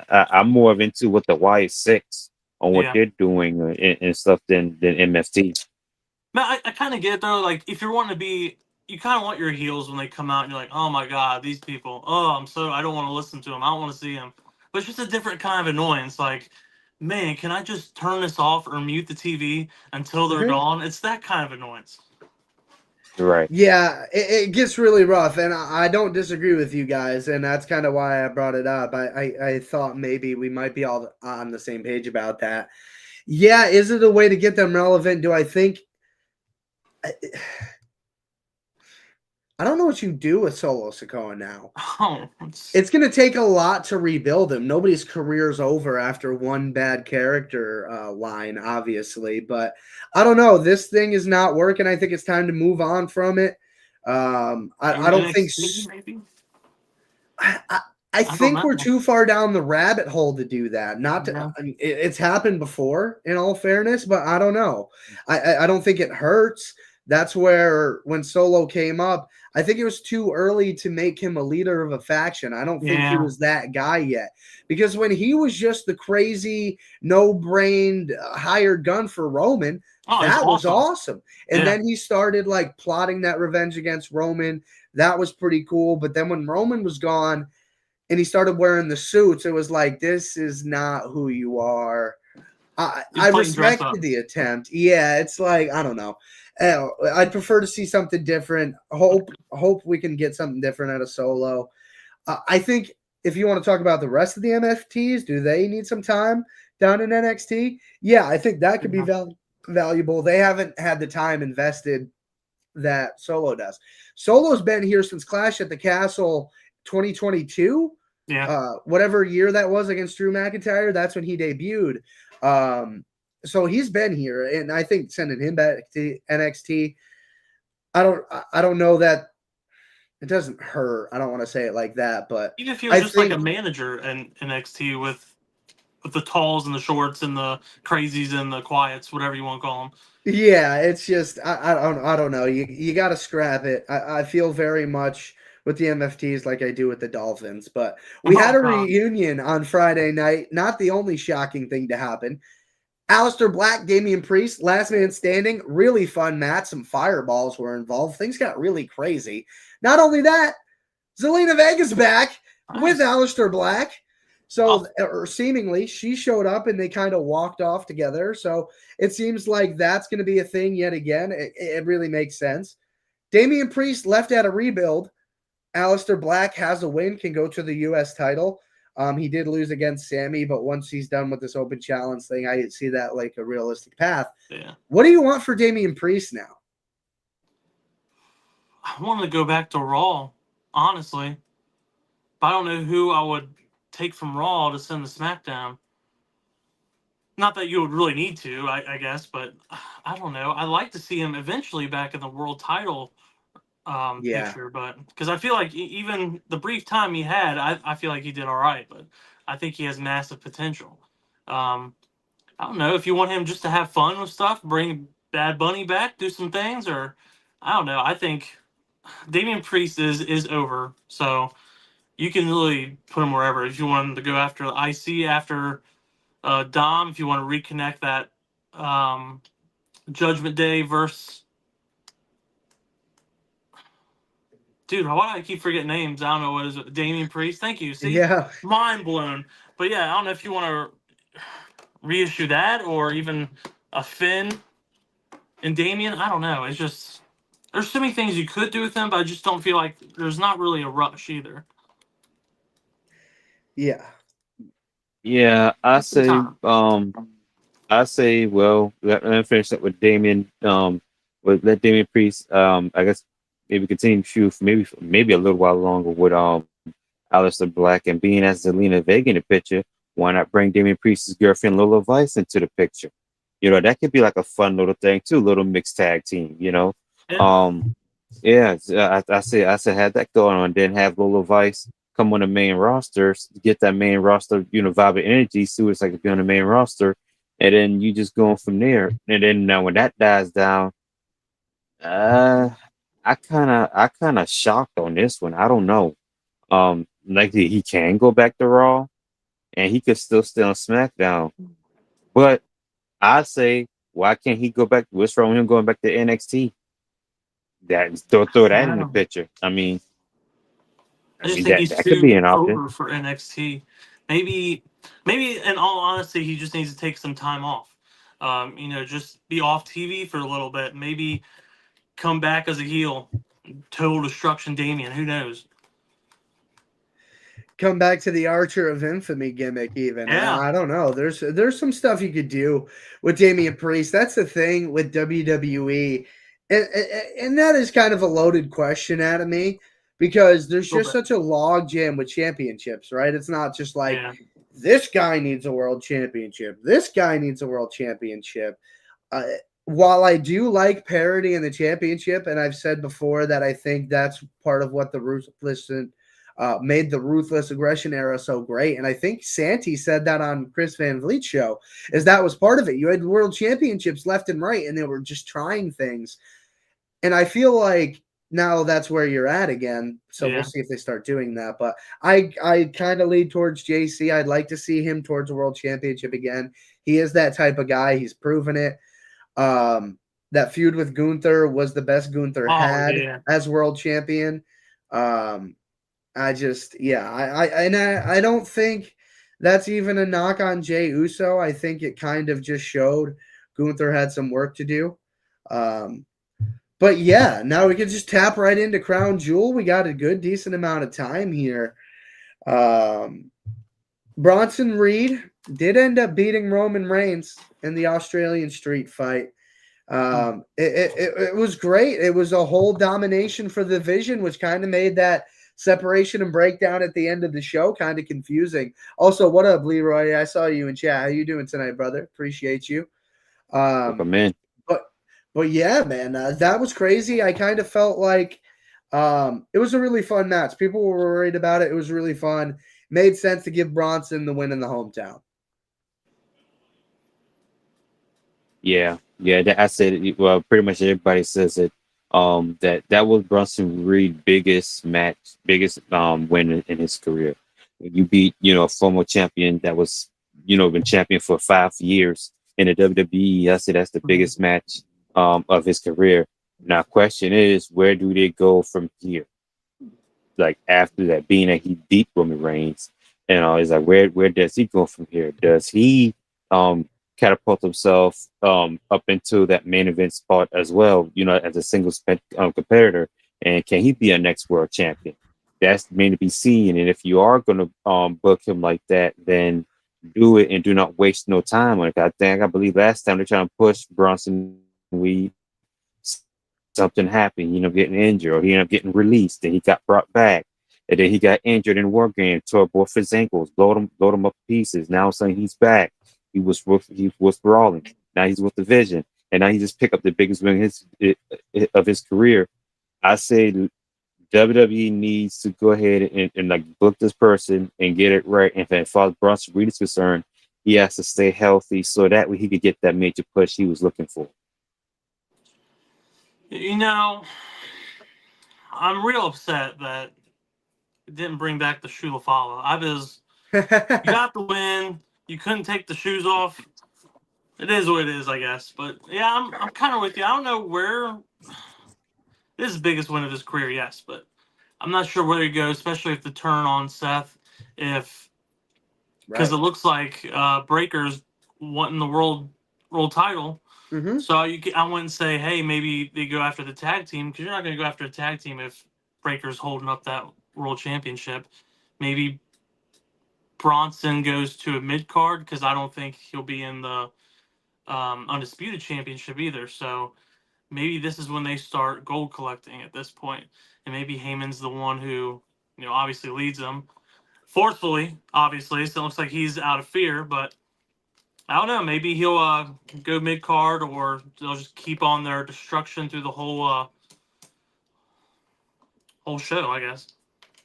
I'm more of into what the Y6 on what they're doing and stuff than MFT. Man, I kind of get it though. Like, if you're wanting to be, you kind of want your heels when they come out and you're like, oh my god, these people. Oh, I don't want to listen to them. I don't want to see them. But it's just a different kind of annoyance. Like, man, can I just turn this off or mute the TV until they're gone? It's that kind of annoyance. Right. Yeah, it gets really rough, and I don't disagree with you guys, and that's kind of why I brought it up. I thought maybe we might be all on the same page about that. Yeah, is it a way to get them relevant? Do I think I don't know what you do with Solo Sikoa now. Oh, it's going to take a lot to rebuild him. Nobody's career's over after one bad character line, obviously. But I don't know. This thing is not working. I think it's time to move on from it. I don't think. Maybe? I think we're too far down the rabbit hole to do that. Not to, it's happened before, in all fairness, but I don't know. I don't think it hurts. That's where when Solo came up, I think it was too early to make him a leader of a faction. I don't think he was that guy yet. Because when he was just the crazy, no-brained hired gun for Roman, that was awesome. And then he started like plotting that revenge against Roman. That was pretty cool. But then when Roman was gone and he started wearing the suits, it was like, this is not who you are. I respected the attempt. Yeah, it's like, I don't know. I'd prefer to see something different. Hope we can get something different out of Solo. I think if you want to talk about the rest of the MFTs, do they need some time down in NXT? Yeah, I think that could be valuable. They haven't had the time invested that Solo does. Solo's been here since Clash at the Castle 2022. Yeah. Whatever year that was against Drew McIntyre, that's when he debuted. So he's been here, and I think sending him back to NXT, I don't know that it doesn't hurt. I don't want to say it like that, but even if he was like a manager in NXT with the talls and the shorts and the crazies and the quiets, whatever you want to call them. Yeah, it's just I don't know. You got to scrap it. I feel very much with the MFTs like I do with the Dolphins, but we had a reunion on Friday night. Not the only shocking thing to happen. Aleister Black, Damian Priest, last man standing, really fun match. Some fireballs were involved. Things got really crazy. Not only that, Zelina Vega's back with Aleister Black. So, or seemingly, she showed up and they kind of walked off together. So it seems like that's going to be a thing yet again. It really makes sense. Damian Priest left at a rebuild. Aleister Black has a win, can go to the U.S. title. He did lose against Sammy, but once he's done with this open challenge thing, I see that like a realistic path. Yeah. What do you want for Damian Priest now? I want to go back to Raw, honestly. But I don't know who I would take from Raw to send to SmackDown. Not that you would really need to, I guess, but I don't know. I'd like to see him eventually back in the world title picture, but because I feel like even the brief time he had, I feel like he did all right, but I think he has massive potential. I don't know if you want him just to have fun with stuff, bring Bad Bunny back, do some things, or I don't know. I think Damian Priest is over, so you can really put him wherever. If you want him to go after IC, after Dom, if you want to reconnect that Judgment Day versus. Dude, why do I keep forgetting names? I don't know what is it. Damian Priest. Thank you. See, mind blown. But yeah, I don't know if you want to reissue that or even a Finn and Damian. I don't know. It's just there's so many things you could do with them, but I just don't feel like there's not really a rush either. Yeah. Yeah, I say, well, let me finish up with Damian. Let Damian Priest, I guess, maybe continue to shoot maybe a little while longer with Aleister Black, and being as Zelina Vega in the picture, why not bring Damian Priest's girlfriend Lola Vice into the picture? You know, that could be like a fun little thing too, little mixed tag team. You know, I say have that going on, then have Lola Vice come on the main roster, get that main roster, vibrant energy, see what it's like to be on the main roster, and then you just going from there. And then now when that dies down, I kind of shocked on this one. I don't know. Like he can go back to Raw, and he could still stay on SmackDown. But I say, why can't he go back? What's wrong with him going back to NXT? Throw that in the picture. I mean, I just think he's that could be an option over for NXT. Maybe in all honesty, he just needs to take some time off. Just be off TV for a little bit. Maybe come back as a heel. Total Destruction Damian. Who knows? Come back to the Archer of Infamy gimmick even. Yeah. I don't know. There's some stuff you could do with Damian Priest. That's the thing with WWE. And that is kind of a loaded question out of me because there's just such a log jam with championships, right? It's not just like this guy needs a world championship. This guy needs a world championship. While I do like parity in the championship, and I've said before that I think that's part of what the Ruthless made the Ruthless Aggression era so great. And I think Santi said that on Chris Van Vliet's show, is that was part of it. You had world championships left and right, and they were just trying things. And I feel like now that's where you're at again. So we'll see if they start doing that. But I kind of lead towards JC. I'd like to see him towards a world championship again. He is that type of guy. He's proven it. That feud with Gunther was the best Gunther had as world champion. I don't think that's even a knock on Jey Uso. I think it kind of just showed Gunther had some work to do. But yeah, now we can just tap right into Crown Jewel. We got a good, decent amount of time here. Bronson Reed did end up beating Roman Reigns in the Australian Street fight. It was great. It was a whole domination for the division, which kind of made that separation and breakdown at the end of the show kind of confusing. Also, what up, Leroy? I saw you in chat. How you doing tonight, brother? Appreciate you. Welcome in. But yeah, man, that was crazy. I kind of felt like it was a really fun match. People were worried about it. It was really fun. Made sense to give Bronson the win in the hometown. Yeah, I said it. Well, pretty much everybody says it. That was Bronson Reed's biggest win in his career. When you beat, a former champion that was, been champion for 5 years in the WWE. I said that's the biggest match of his career. Now, question is, where do they go from here? Like after that, being that he beat Roman Reigns, and it's like where does he go from here? Does he catapult himself up into that main event spot as well? As a singles competitor, and can he be a next world champion? That's remain to be seen. And if you are going to book him like that, then do it and do not waste no time. Like I believe last time they're trying to push Bronson Reed, something happened, getting injured, or he ended up getting released, and he got brought back, and then he got injured in War Game, tore both his ankles, blowed him up to pieces. Now saying he's back. He was with Rollins. Now he's with the Vision, and now he just picked up the biggest win of his career. I say WWE needs to go ahead and like book this person and get it right. And as far as Bronson Reed is concerned, he has to stay healthy so that way he could get that major push he was looking for. I'm real upset that it didn't bring back the shoe follow. You got the win. You couldn't take the shoes off. It is what it is, I guess. But yeah, I'm kind of with you. I don't know where. This is the biggest win of his career, yes, but I'm not sure where he goes, especially if the turn on Seth, because it looks like Breakker's wanting the world title. Mm-hmm. So I wouldn't say, hey, maybe they go after the tag team, because you're not going to go after a tag team if Breakker's holding up that world championship. Maybe Bronson goes to a mid card, because I don't think he'll be in the Undisputed Championship either. So maybe this is when they start gold collecting at this point, and maybe Heyman's the one who, obviously leads them forcefully. Obviously, so it looks like he's out of fear, but I don't know. Maybe he'll go mid card, or they'll just keep on their destruction through the whole show, I guess.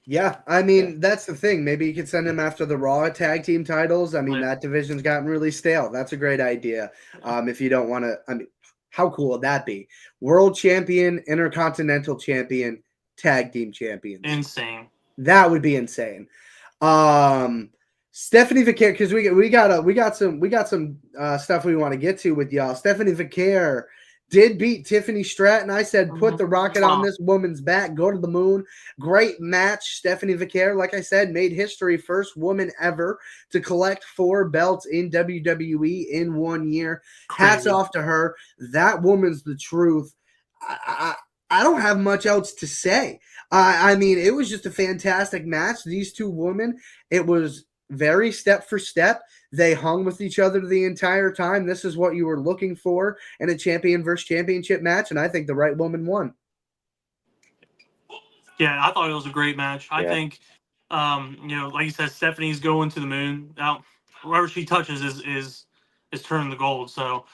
Yeah, I mean, that's the thing. Maybe you could send him after the Raw tag team titles. I mean, that division's gotten really stale. That's a great idea. If you don't want to, I mean, how cool would that be? World champion, intercontinental champion, tag team champions. Insane. That would be insane. Stephanie Vaquer, because we got some stuff we want to get to with y'all. Stephanie Vaquer did beat Tiffany Stratton. I said, put the rocket on this woman's back, go to the moon. Great match. Stephanie Vaquer, like I said, made history. First woman ever to collect 4 belts in WWE in 1 year. Crazy. Hats off to her. That woman's the truth. I don't have much else to say. I mean, it was just a fantastic match. These two women, it was very step for step. They hung with each other the entire time. This is what you were looking for in a champion versus championship match, and I think the right woman won. Yeah, I thought it was a great match. I think, like you said, Stephanie's going to the moon. Now, wherever she touches is turning the gold. So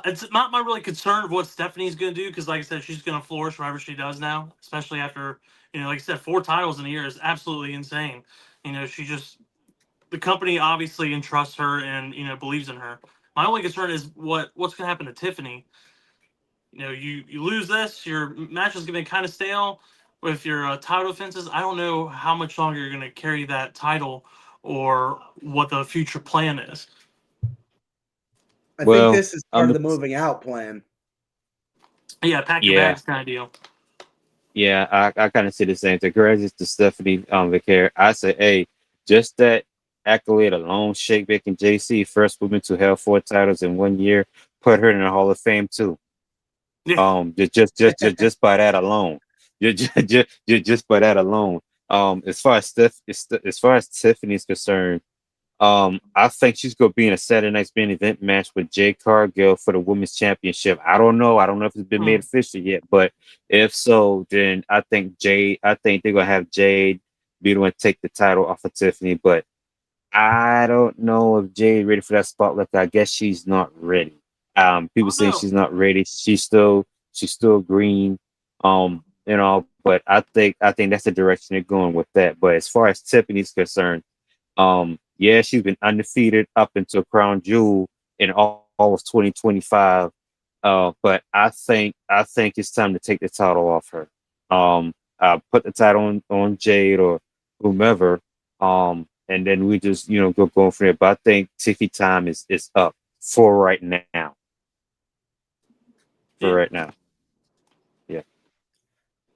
it's not my really concern of what Stephanie's going to do because, like I said, she's going to flourish wherever she does now, especially after, like I said, 4 titles in a year is absolutely insane. The company obviously entrusts her and, believes in her. My only concern is what's going to happen to Tiffany. You lose this, your match is going to be kind of stale with your title defenses. I don't know how much longer you're going to carry that title or what the future plan is. I think this is part of the moving out plan. Yeah, pack your bags kind of deal. Yeah, I kind of see the same thing. Congratulations to Stephanie Vaquer. I say, hey, just that accolade alone, Shake, Vic, and JC, first woman to have 4 titles in 1 year, put her in the Hall of Fame too. Yeah. Just by that alone. Just by that alone. As far as Tiffany's concerned, I think she's gonna be in a Saturday night's main event match with Jade Cargill for the women's championship. I don't know if it's been made official yet, but if so, then I think they're gonna have Jade be the one to take the title off of Tiffany. But I don't know if Jade ready for that spotlight. I guess she's not ready. People saying she's not ready. She's still green. But I think that's the direction they're going with that. But as far as Tiffany's concerned, she's been undefeated up until Crown Jewel in all of 2025. But I think it's time to take the title off her. Put the title on Jade or whomever. And then we just go from there. But I think Tiffy time is up for right now. Right now. Yeah.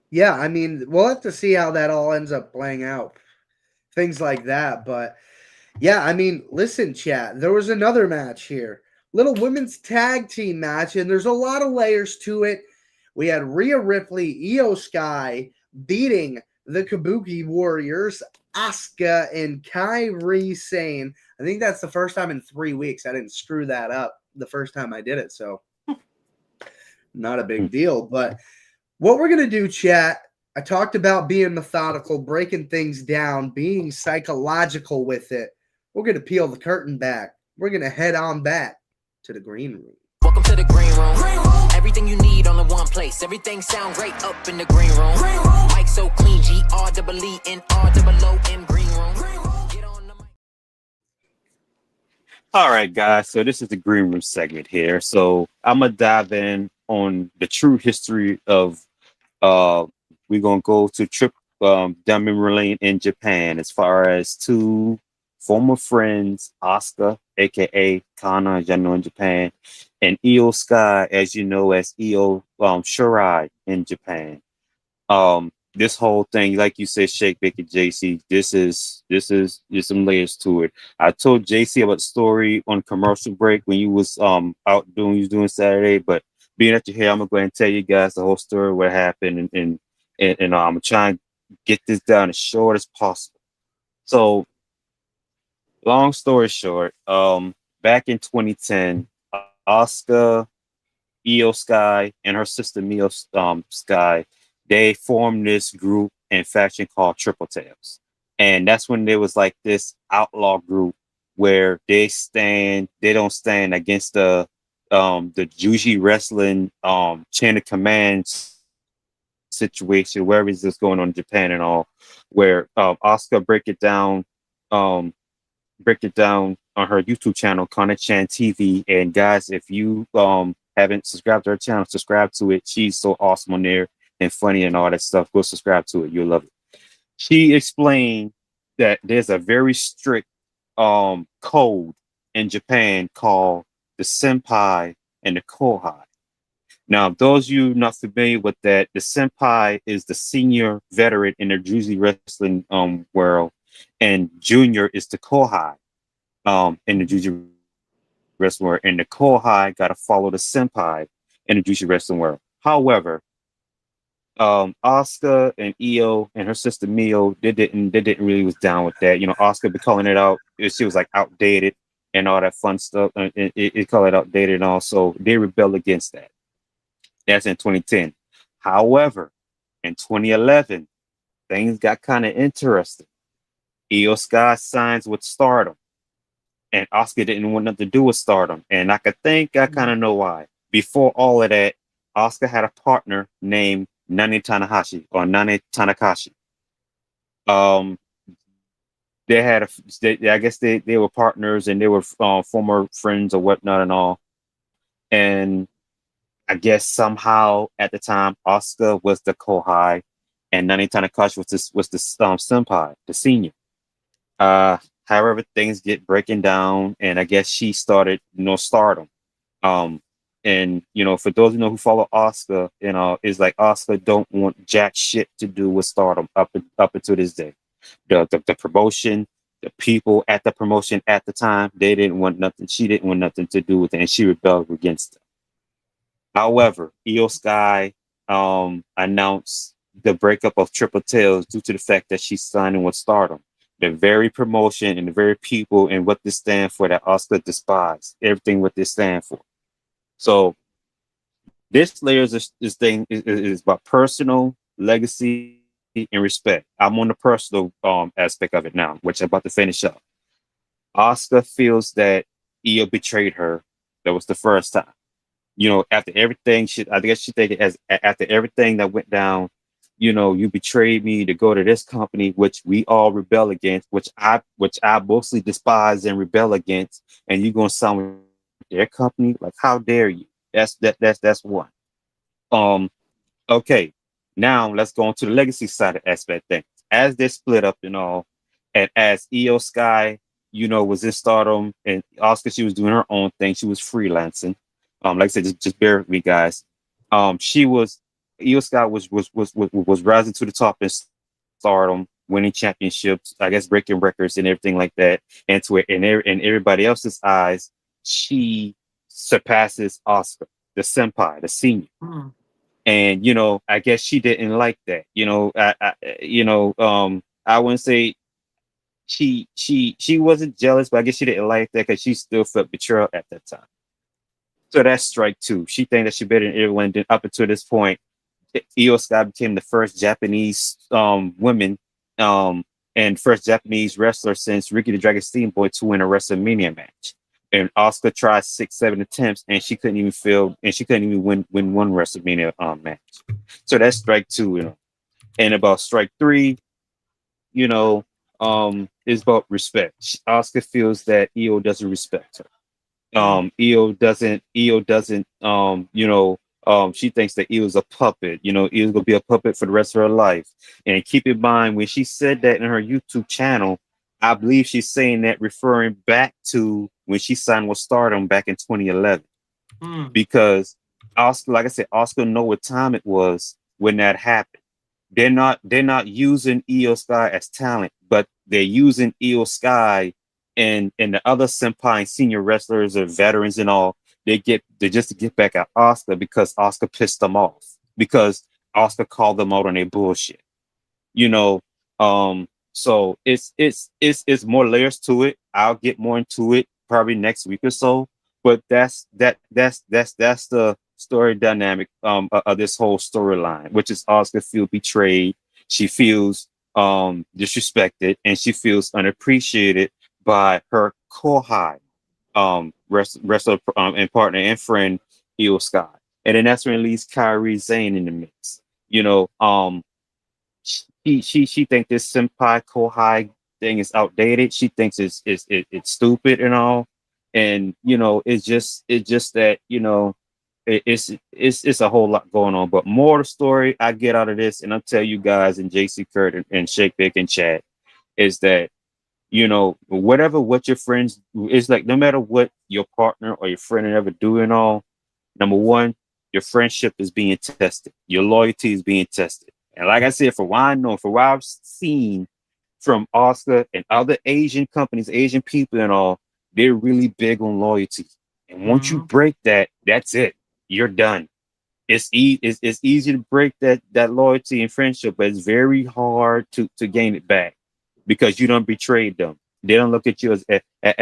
Yeah, I mean, we'll have to see how that all ends up playing out. Things like that. But yeah, I mean, listen, chat, there was another match here. Little women's tag team match, and there's a lot of layers to it. We had Rhea Ripley, Io Sky beating the Kabuki Warriors, Asuka and Kairi Sane. I think that's the first time in 3 weeks I didn't screw that up the first time I did it, so not a big deal. But what we're going to do, chat, I talked about being methodical, breaking things down, being psychological with it. We're going to peel the curtain back. We're going to head on back to the green room. Welcome to the green room. Green room. Everything you need on the one place. Everything sound great up in the green room. Green room. Mike so clean, GREENROOM, green room. Get on the mic. All right, guys. So this is the green room segment here. So I'm gonna dive in on the true history of. We're gonna go to trip down memory lane in Japan as far as 2 former friends, Asuka, aka Kana, as you know in Japan, and Io Sky, as you know as Io Shirai in Japan. This whole thing, like you said, Shake, Vic, and JC, there's some layers to it. I told JC about the story on commercial break when you was doing Saturday, but being that you're here, I'm gonna go ahead and tell you guys the whole story, what happened, and I'm gonna try and get this down as short as possible. So, long story short, back in 2010, Asuka, Io Sky, and her sister Mio Sky, they formed this group and faction called Triple Tails, and that's when there was like this outlaw group where they don't stand against the Juji wrestling chain of command situation, wherever is this going on in Japan and all, where Asuka break it down on her YouTube channel, Kana-chan TV. And guys, if you haven't subscribed to her channel, subscribe to it. She's so awesome on there and funny and all that stuff. Go subscribe to it. You'll love it. She explained that there's a very strict code in Japan called the senpai and the kohai. Now, those of you not familiar with that, the senpai is the senior veteran in the Juji wrestling world, and junior is the kohai in the Juji wrestling world, and the kohai got to follow the senpai in the Juji wrestling world. However, Oscar and Io and her sister Mio, they didn't really was down with that. Oscar be calling it out. She was like outdated and all that fun stuff. And it called it outdated and all. So they rebelled against that. That's in 2010. However, in 2011, things got kind of interesting. Io Sky signs with Stardom, and Oscar didn't want nothing to do with Stardom. And I kind of know why. Before all of that, Oscar had a partner named Nani Tanahashi or Nani Tanakashi. They had I guess they were partners and they were former friends or whatnot and all. And I guess somehow at the time Oscar was the kohai and Nani Tanakashi was the senpai, the senior. However, things get breaking down, and I guess she started, Stardom. And for those who follow Oscar, it's like Oscar don't want jack shit to do with Stardom up until this day. The promotion, the people at the promotion at the time, they didn't want nothing. She didn't want nothing to do with it, and she rebelled against it. However, Io Sky announced the breakup of Triple Tails due to the fact that she's signing with Stardom. The very promotion and the very people and what they stand for that Oscar despised. Everything what they stand for. So this layers this thing is about personal legacy and respect. I'm on the personal aspect of it now, which I'm about to finish up. Oscar feels that Io betrayed her. That was the first time. After everything, I guess she take it as after everything that went down. You betrayed me to go to this company, which we all rebel against, which I mostly despise and rebel against, and you're gonna sign with their company? Like, how dare you? That's one. Okay. Now let's go on to the legacy side of aspect thing. As they split up and all, and as Io Sky, was in Stardom, and Oscar, she was doing her own thing. She was freelancing. Like I said, just bear with me, guys. Io Sky was rising to the top in Stardom, winning championships, I guess breaking records and everything like that. And in everybody else's eyes, she surpasses Oscar, the senpai, the senior. And I guess she didn't like that. I wouldn't say she wasn't jealous, but I guess she didn't like that because she still felt betrayal at that time. So that's strike two. She thinks that she better than everyone. Then up until this point, Io Sky became the first Japanese woman and first Japanese wrestler since Ricky the Dragon Steamboat to win a WrestleMania match. And Oscar tried 6-7 attempts, and she couldn't even win one WrestleMania match. So that's strike two. And about strike three, is about respect. Oscar feels that Io doesn't respect her. Io doesn't, she thinks that Io's a puppet, Io's gonna be a puppet for the rest of her life. And keep in mind, when she said that in her YouTube channel, I believe she's saying that referring back to when she signed with Stardom back in 2011. Because Oscar, like I said, Oscar know what time it was when that happened. They're not using Io Sky as talent, but they're using Io Sky and the other senpai and senior wrestlers or veterans and all. They just to get back at Oscar because Oscar pissed them off, because Oscar called them out on their bullshit. So it's more layers to it. I'll get more into it probably next week or so. But that's the story dynamic of this whole storyline, which is Oscar feels betrayed, she feels disrespected, and she feels unappreciated by her kohai, wrestler and partner and friend Io Sky. And then that's when it leaves Kairi Sane in the mix. She thinks this senpai kohai thing is outdated. She thinks it's stupid and all. And it's just that it's a whole lot going on. But more of the story I get out of this, and I'll tell you guys and JC Kurt and Shake Bake and Chat, is that what your friends, it's like no matter what your partner or your friend ever do and all, number one, your friendship is being tested, your loyalty is being tested. And like I said, for what I know, for what I've seen from Oscar and other Asian companies, Asian people and all, they're really big on loyalty. And once you break that, that's it. You're done. it's easy to break that loyalty and friendship, but it's very hard to gain it back because you don't betrayed them. They don't look at you as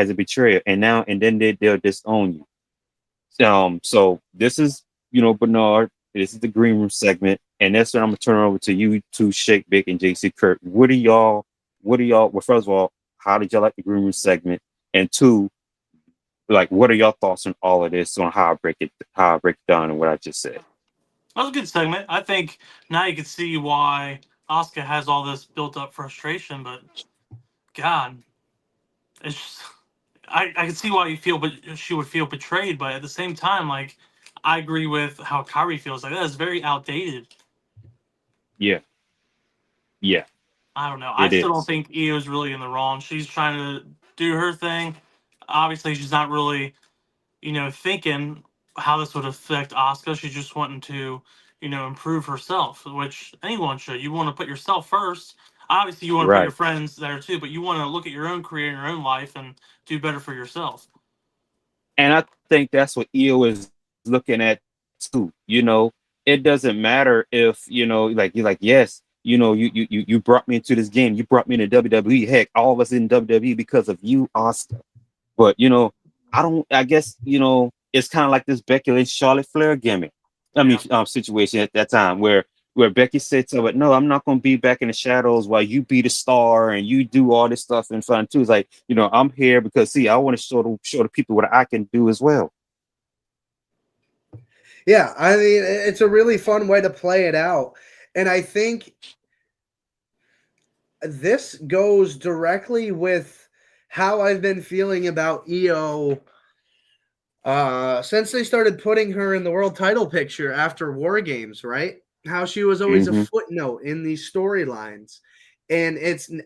a betrayer, and then they'll disown you. So this is, Bernard. This is the green room segment, and that's when I'm gonna turn it over to you two, Shake, Big, and JC Kurt. What do y'all? Well, first of all, how did y'all like the green room segment? And two, like, what are y'all thoughts on all of this, on how I break it down and what I just said? That was a good segment. I think now you can see why Asuka has all this built up frustration, but God, it's just, I can see why she would feel betrayed, but at the same time, like, I agree with how Kyrie feels. Like, that is very outdated. Yeah. I don't know. I still don't think Io's really in the wrong. She's trying to do her thing. Obviously, she's not really, thinking how this would affect Asuka. She's just wanting to, improve herself, which anyone should. You want to put yourself first. Obviously, you want to put your friends there too, but you want to look at your own career and your own life and do better for yourself. And I think that's what Io is looking at too. It doesn't matter if yes, you brought me into this game, you brought me into WWE. Heck, all of us in WWE because of you, Asuka. But I guess it's kind of like this Becky Lynch, Charlotte Flair gimmick. Situation at that time where Becky said to her, "No, I'm not going to be back in the shadows while you be the star and you do all this stuff in front too." It's like, I'm here because I want to show the people what I can do as well. Yeah, I mean, it's a really fun way to play it out. And I think this goes directly with how I've been feeling about Io since they started putting her in the world title picture after War Games, right? How she was always a footnote in these storylines. And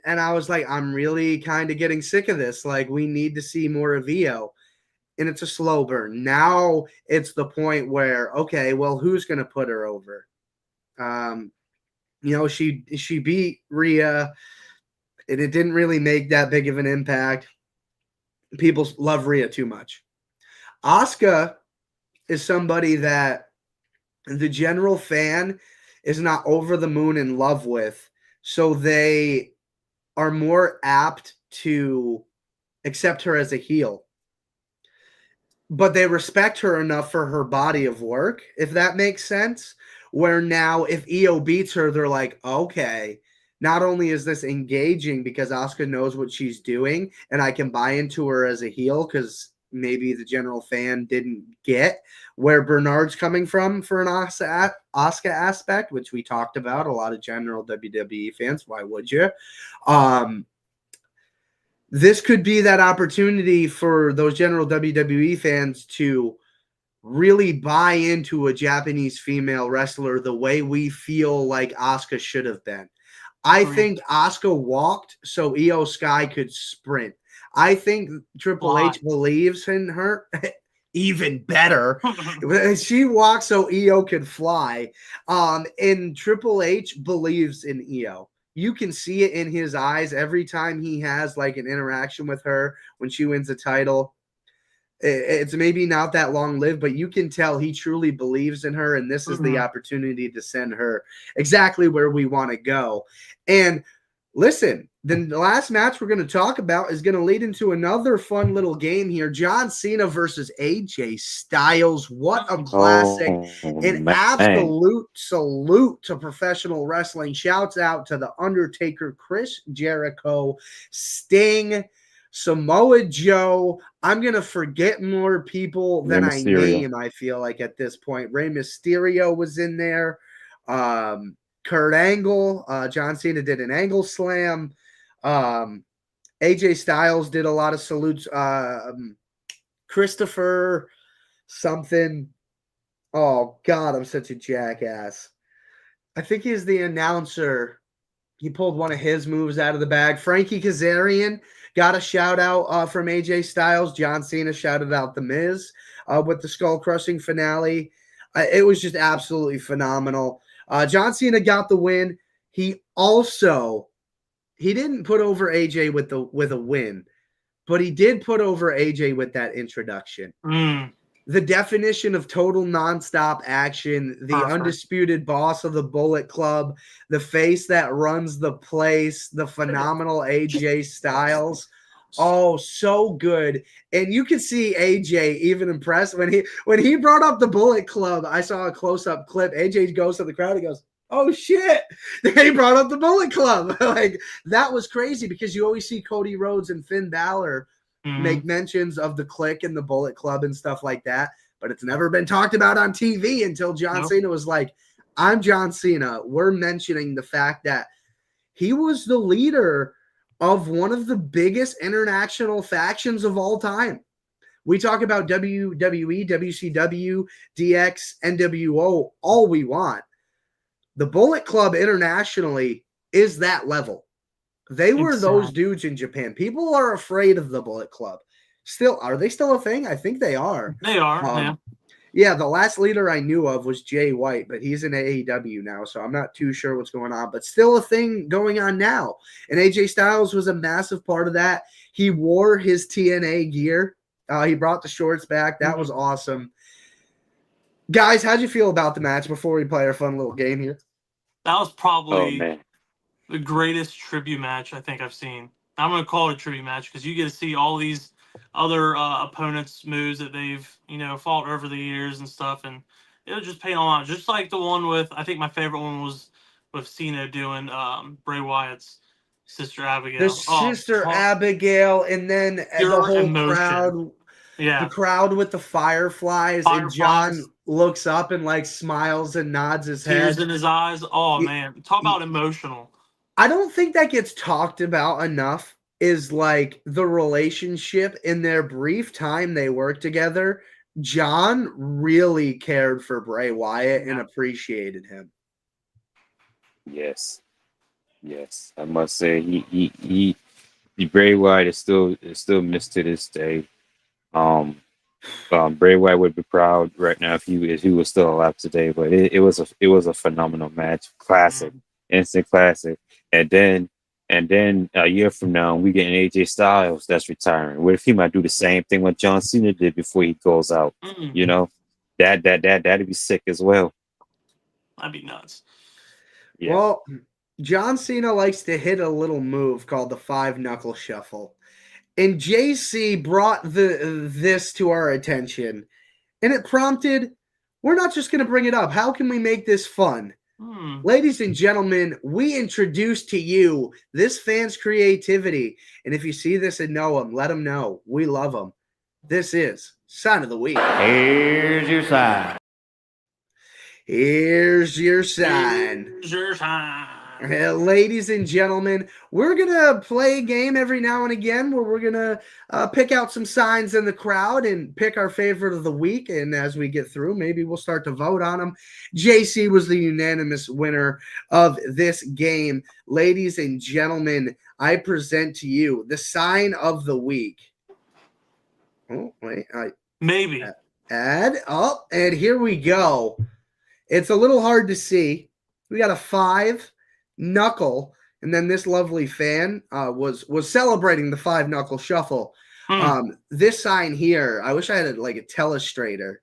I was like, I'm really kind of getting sick of this. Like, we need to see more of Io. And it's a slow burn. Now it's the point where, okay, well, who's going to put her over? She beat Rhea, and it didn't really make that big of an impact. People love Rhea too much. Asuka is somebody that the general fan is not over the moon in love with, so they are more apt to accept her as a heel. But they respect her enough for her body of work, if that makes sense, where now if Io beats her, they're like, okay, not only is this engaging because Asuka knows what she's doing and I can buy into her as a heel because maybe the general fan didn't get where Bernard's coming from for an Asuka aspect, which we talked about, a lot of general WWE fans. Why would you? This could be that opportunity for those general WWE fans to really buy into a Japanese female wrestler the way we feel like Asuka should have been. I think Asuka walked so Io Sky could sprint. I think Triple H believes in her even better. She walked so Io could fly. And Triple H believes in Io. You can see it in his eyes every time he has like an interaction with her when she wins a title. It's maybe not that long lived, but you can tell he truly believes in her, and this is the opportunity to send her exactly where we want to go. And listen, the last match we're going to talk about is going to lead into another fun little game here. John Cena versus AJ Styles. What a classic. An absolute salute to professional wrestling. Shouts out to The Undertaker, Chris Jericho, Sting, Samoa Joe. I'm going to forget more people than I name, I feel like, at this point. Rey Mysterio was in there. Kurt Angle. John Cena did an angle slam. AJ Styles did a lot of salutes. Christopher something. Oh, God, I'm such a jackass. I think he's the announcer. He pulled one of his moves out of the bag. Frankie Kazarian got a shout out from AJ Styles. John Cena shouted out The Miz with the skull crushing finale. It was just absolutely phenomenal. John Cena got the win. He didn't put over AJ with a win, but he did put over AJ with that introduction. the definition of total nonstop action, the undisputed boss of the Bullet Club, the face that runs the place, the phenomenal AJ Styles. Oh, so good. And you can see AJ even impressed when he brought up the Bullet Club. I saw a close-up clip. AJ goes to the crowd. He goes, "Oh shit, they brought up the Bullet Club." Like, that was crazy because you always see Cody Rhodes and Finn Balor make mentions of the Clique and the Bullet Club and stuff like that, but it's never been talked about on TV until John Cena was like, "I'm John Cena." We're mentioning the fact that he was the leader of one of the biggest international factions of all time. We talk about WWE, WCW, DX, NWO, all we want. The Bullet Club internationally is that level. They were those dudes in Japan. People are afraid of the Bullet Club. Still, are they still a thing? I think they are. They are, Yeah, the last leader I knew of was Jay White, but he's in AEW now, so I'm not too sure what's going on. But still a thing going on now. And AJ Styles was a massive part of that. He wore his TNA gear. He brought the shorts back. That was awesome. Guys, how'd you feel about the match before we play our fun little game here? That was probably the greatest tribute match I think I've seen. I'm going to call it a tribute match because you get to see all these other opponents' moves that they've, fought over the years and stuff. And it was just paying on. Just like the one with, I think my favorite one was with Cena doing Bray Wyatt's Sister Abigail. The Sister Abigail, and then the whole crowd. Yeah. The crowd with the fireflies, and John looks up and like smiles and nods his head. Tears in his eyes. Oh, man. Talk about emotional. I don't think that gets talked about enough, is like the relationship in their brief time they worked together. John really cared for Bray Wyatt and appreciated him. Yes. I must say he Bray Wyatt is still missed to this day. Bray Wyatt would be proud right now if he was still alive today. But it was a phenomenal match, classic, instant classic. And then a year from now, we get an AJ Styles that's retiring. What if he might do the same thing what John Cena did before he goes out? That'd be sick as well. That'd be nuts. Yeah. Well, John Cena likes to hit a little move called the 5-knuckle shuffle. And JC brought this to our attention. And it prompted, we're not just going to bring it up. How can we make this fun? Ladies and gentlemen, we introduce to you this fan's creativity. And if you see this and know him, let him know. We love him. This is Sign of the Week. Here's your sign. Here's your sign. Here's your sign. Ladies and gentlemen, we're going to play a game every now and again where we're going to pick out some signs in the crowd and pick our favorite of the week. And as we get through, maybe we'll start to vote on them. JC was the unanimous winner of this game. Ladies and gentlemen, I present to you the sign of the week. Oh, wait. Maybe. And here we go. It's a little hard to see. We got a 5-knuckle, and then this lovely fan was celebrating the 5-knuckle shuffle. This sign here, I wish I had a telestrator.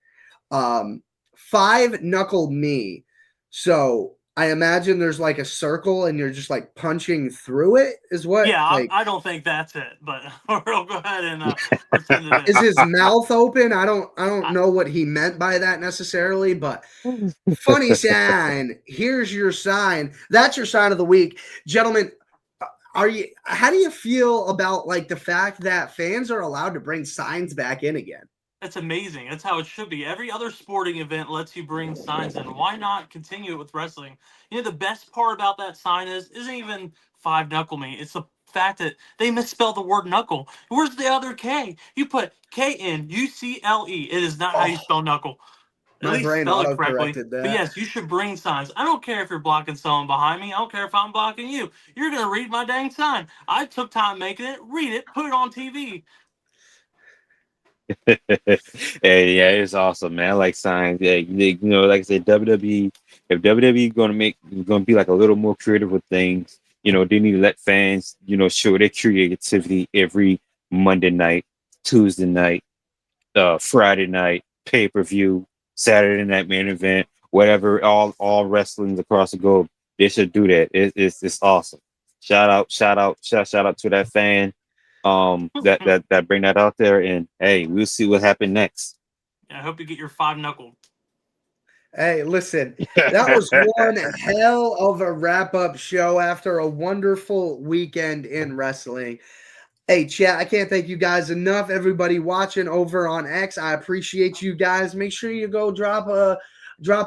5-knuckle me. So I imagine there's like a circle and you're just like punching through it is what? Yeah, I don't think that's it, but we'll go ahead and pretend it is his mouth open? I don't know what he meant by that necessarily, but funny sign. Here's your sign. That's your sign of the week. Gentlemen, how do you feel about the fact that fans are allowed to bring signs back in again? That's amazing. That's how it should be. Every other sporting event lets you bring signs in. Why not continue it with wrestling? The best part about that sign isn't even 5-knuckle me. It's the fact that they misspelled the word knuckle. Where's the other K? You put K-N-U-C-L-E. It is not how you spell knuckle. At My least brain spell it correctly. that. But yes, you should bring signs. I don't care if you're blocking someone behind me. I don't care if I'm blocking you. You're going to read my dang sign. I took time making it. Read it. Put it on TV. Hey, yeah, it's awesome, man. I like signs. Yeah, like I said, WWE. If WWE gonna be like a little more creative with things, they need to let fans, show their creativity every Monday night, Tuesday night, Friday night, pay-per-view, Saturday night main event, whatever, all wrestlings across the globe. They should do that. It's awesome. Shout out to that fan that bring that out there, and hey, we'll see what happens next. I hope you get your 5-knuckle. Hey, listen, that was one hell of a wrap-up show after a wonderful weekend in wrestling. Hey, chat, I can't thank you guys enough. Everybody watching over on X, I appreciate you guys. Make sure you go drop a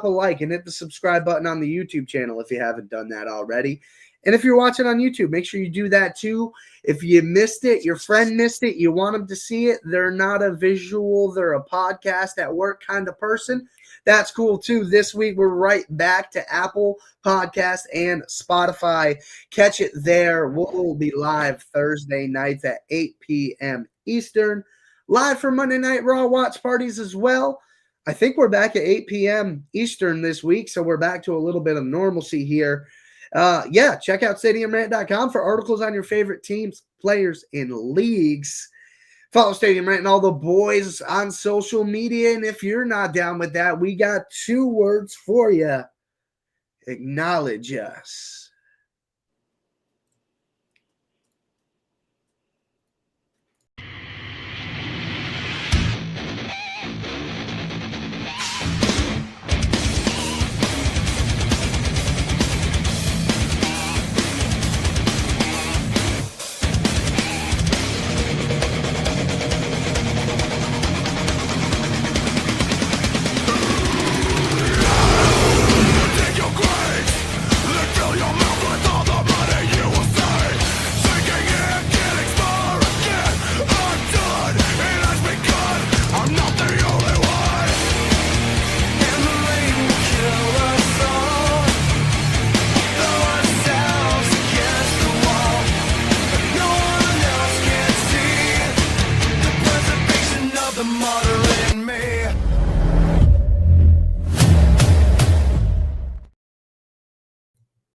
like and hit the subscribe button on the YouTube channel if you haven't done that already. And if you're watching on YouTube, make sure you do that too. If you missed it, your friend missed it, you want them to see it, they're not a visual, they're a podcast at work kind of person, that's cool too. This week, we're right back to Apple Podcast and Spotify. Catch it there. We'll be live Thursday nights at 8 p.m. Eastern. Live for Monday Night Raw watch parties as well. I think we're back at 8 p.m. Eastern this week, so we're back to a little bit of normalcy here. Check out StadiumRant.com for articles on your favorite teams, players, and leagues. Follow Stadium Rant and all the boys on social media. And if you're not down with that, we got 2 words for you. Acknowledge us.